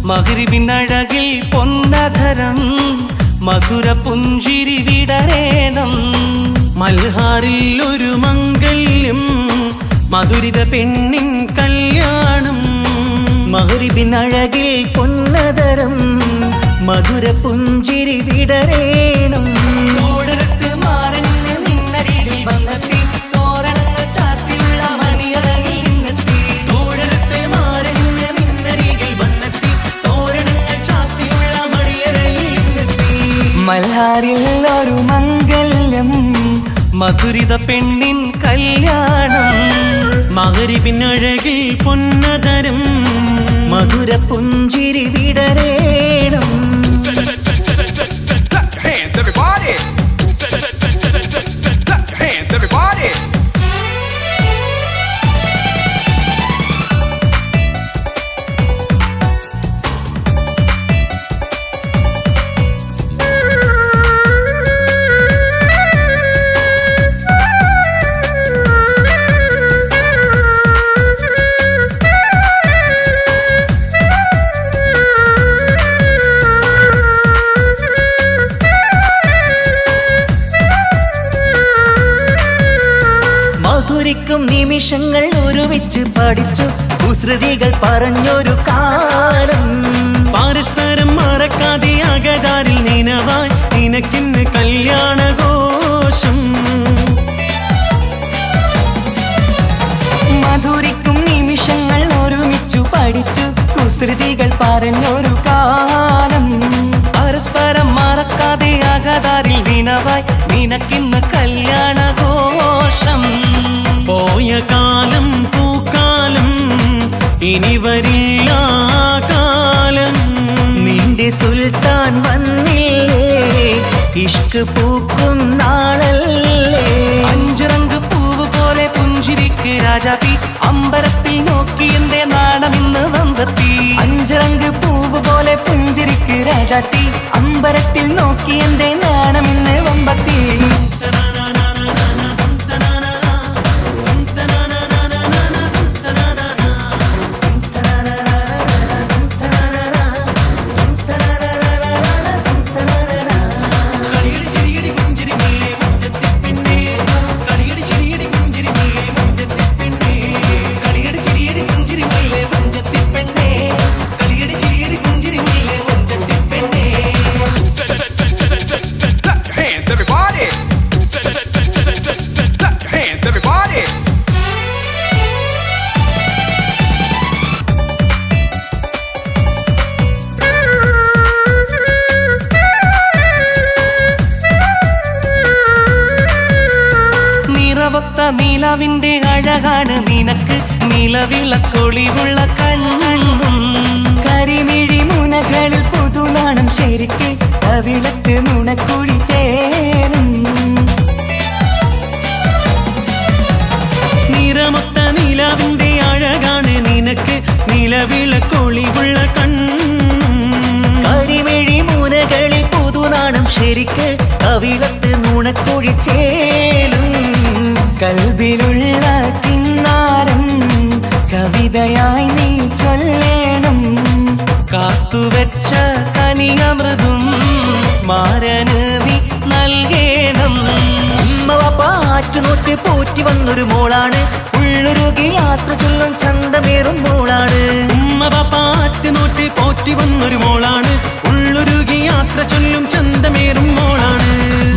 മഗ്രിബിനഴകിൽ പൊന്നധരം മധുര പുഞ്ചിരി വിടരേണം മൽഹാറിൽ ഒരു മംഗല്യം മധുരിത പെണ്ണിൻ കല്യാണം മഗ്രിബിനഴകിൽ പൊന്നധരം മധുര പുഞ്ചിരി വിടരേണം ഓടരത്ത് മാറഞ്ഞ് നിന്നരികിൽ വന്നെത്തി തോരണങ്ങൾ ചാർത്തിയുള്ള മണിയറയിൽ നിന്നെത്തി ഓടരത്ത് മാറഞ്ഞ് നിന്നരികിൽ വന്നെത്തി തോരണങ്ങൾ ചാർത്തിയുള്ള മണിയറയിൽ നിന്നെത്തി മൽഹാറിൽ ഒരു മംഗല്യം മധുരിത പെണ്ണിൻ കല്യാണം മഗ്രിബിനഴകിൽ പൊന്നധരം മധുര പുഞ്ചിരി വിടരേണം മധുരിക്കും നിമിഷങ്ങൾ ഒരുമിച്ച് പഠിച്ചു കുസൃതികൾ പറഞ്ഞൊരു കാലം പരസ്പരം മറക്കാതെ അകതാരിൽ നിനവായി നിനക്കിന്ന് കല്യാണഘോഷം മധുരിക്കും നിമിഷങ്ങൾ ഒരുമിച്ചു പഠിച്ചു കുസൃതികൾ പറഞ്ഞൊരു കാലം പരസ്പരം മറക്കാതെ അകതാരിൽ നിനവായി നിനക്കിന്ന് കല്യാണഘോഷം പോയ കാലം പൂക്കാലം ഇനി വരില്ല കാലം നിന്റെ സുൽത്താൻ വന്നില്ലേ ഇഷ്ക് പൂക്കും നാളല്ലേ അഞ്ചിറങ്ക് പൂവ് പോലെ പുഞ്ചിരിക്ക് രാജാത്തി അമ്പരത്തിൽ നോക്കി എന്റെ നാണമിന്ന് വന്നെത്തി അഞ്ചിറങ്ക് പൂവ് പോലെ പുഞ്ചിരിക്ക് രാജാത്തി അമ്പരത്തിൽ നോക്കി എന്റെ നാണമിന്ന് വമ്പത്തി നിലവിന്റെ അഴകാണ് നിനക്ക് നിലവിളക്കൊളിവുള്ള കണ്ണും കരിമിഴി മുനകളിൽ പുതുനാണം ശരിക്ക് കവിളത്ത് നുണക്കുഴി ചേരും നിറമൊത്ത നിലവിന്റെ അഴകാണ് നിനക്ക് നിലവിളക്കൊളിവുള്ള കണ്ണും കരിമിഴി മുനകളിൽ പുതുനാണം ശരിക്ക് കവിളത്ത് നുണക്കുഴി ചേരും കൽബിലുള്ള കിന്നാരം കവിതയായി നീ ചൊല്ലേണം കാത്തുവെച്ച കനിയമൃതും മാരന് നീ നൽകേണം ഉമ്മവാറ്റുനോട്ട് പോറ്റി വന്നൊരു മോളാണ് ഉള്ളൊരുകി യാത്ര ചൊല്ലും ചന്തമേറും മോളാണ് ഉമ്മവാറ്റുനോട്ട് പോറ്റി വന്നൊരു മോളാണ് ഉള്ളൊരുകി യാത്ര ചൊല്ലും ചന്തമേറും മോളാണ്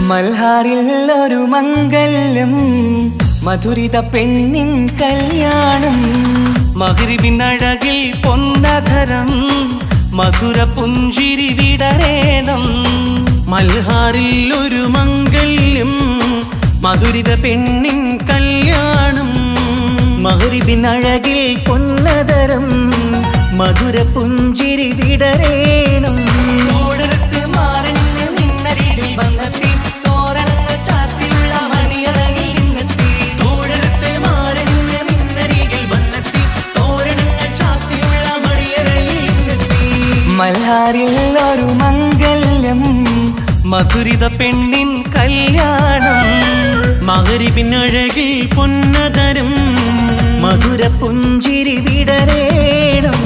മൽഹാറിൽ ഒരു മംഗല്യം മധുരിത പെണ്ണിൻ കല്യാണം മഗ്രിബിനഴകിൽ പൊന്നധരം മധുര പുഞ്ചിരി വിടരേണം മൽഹാറിൽ ഒരു മംഗല്യം മധുരിത പെണ്ണിൻ കല്യാണം മഗ്രിബിനഴകിൽ പൊന്നധരം മധുര പുഞ്ചിരി വിടരേണം ഓടരത്ത് മാറഞ്ഞ് നിന്നരികിൽ വന്നെത്തി തോരണങ്ങൾ ചാർത്തിയുള്ള മണിയറയിൽ നിന്നെത്തി ഓടരത്ത് മാറഞ്ഞ് നിന്നരികിൽ വന്നെത്തി തോരണങ്ങൾ ചാർത്തിയുള്ള മണിയറയിൽ നിന്നെത്തി മൽഹാറിൽ ഒരു മംഗല്യം മധുരിത പെണ്ണിൻ കല്യാണം മഗ്രിബിനഴകിൽ പൊന്നധരം മധുര പുഞ്ചിരി വിടരേണം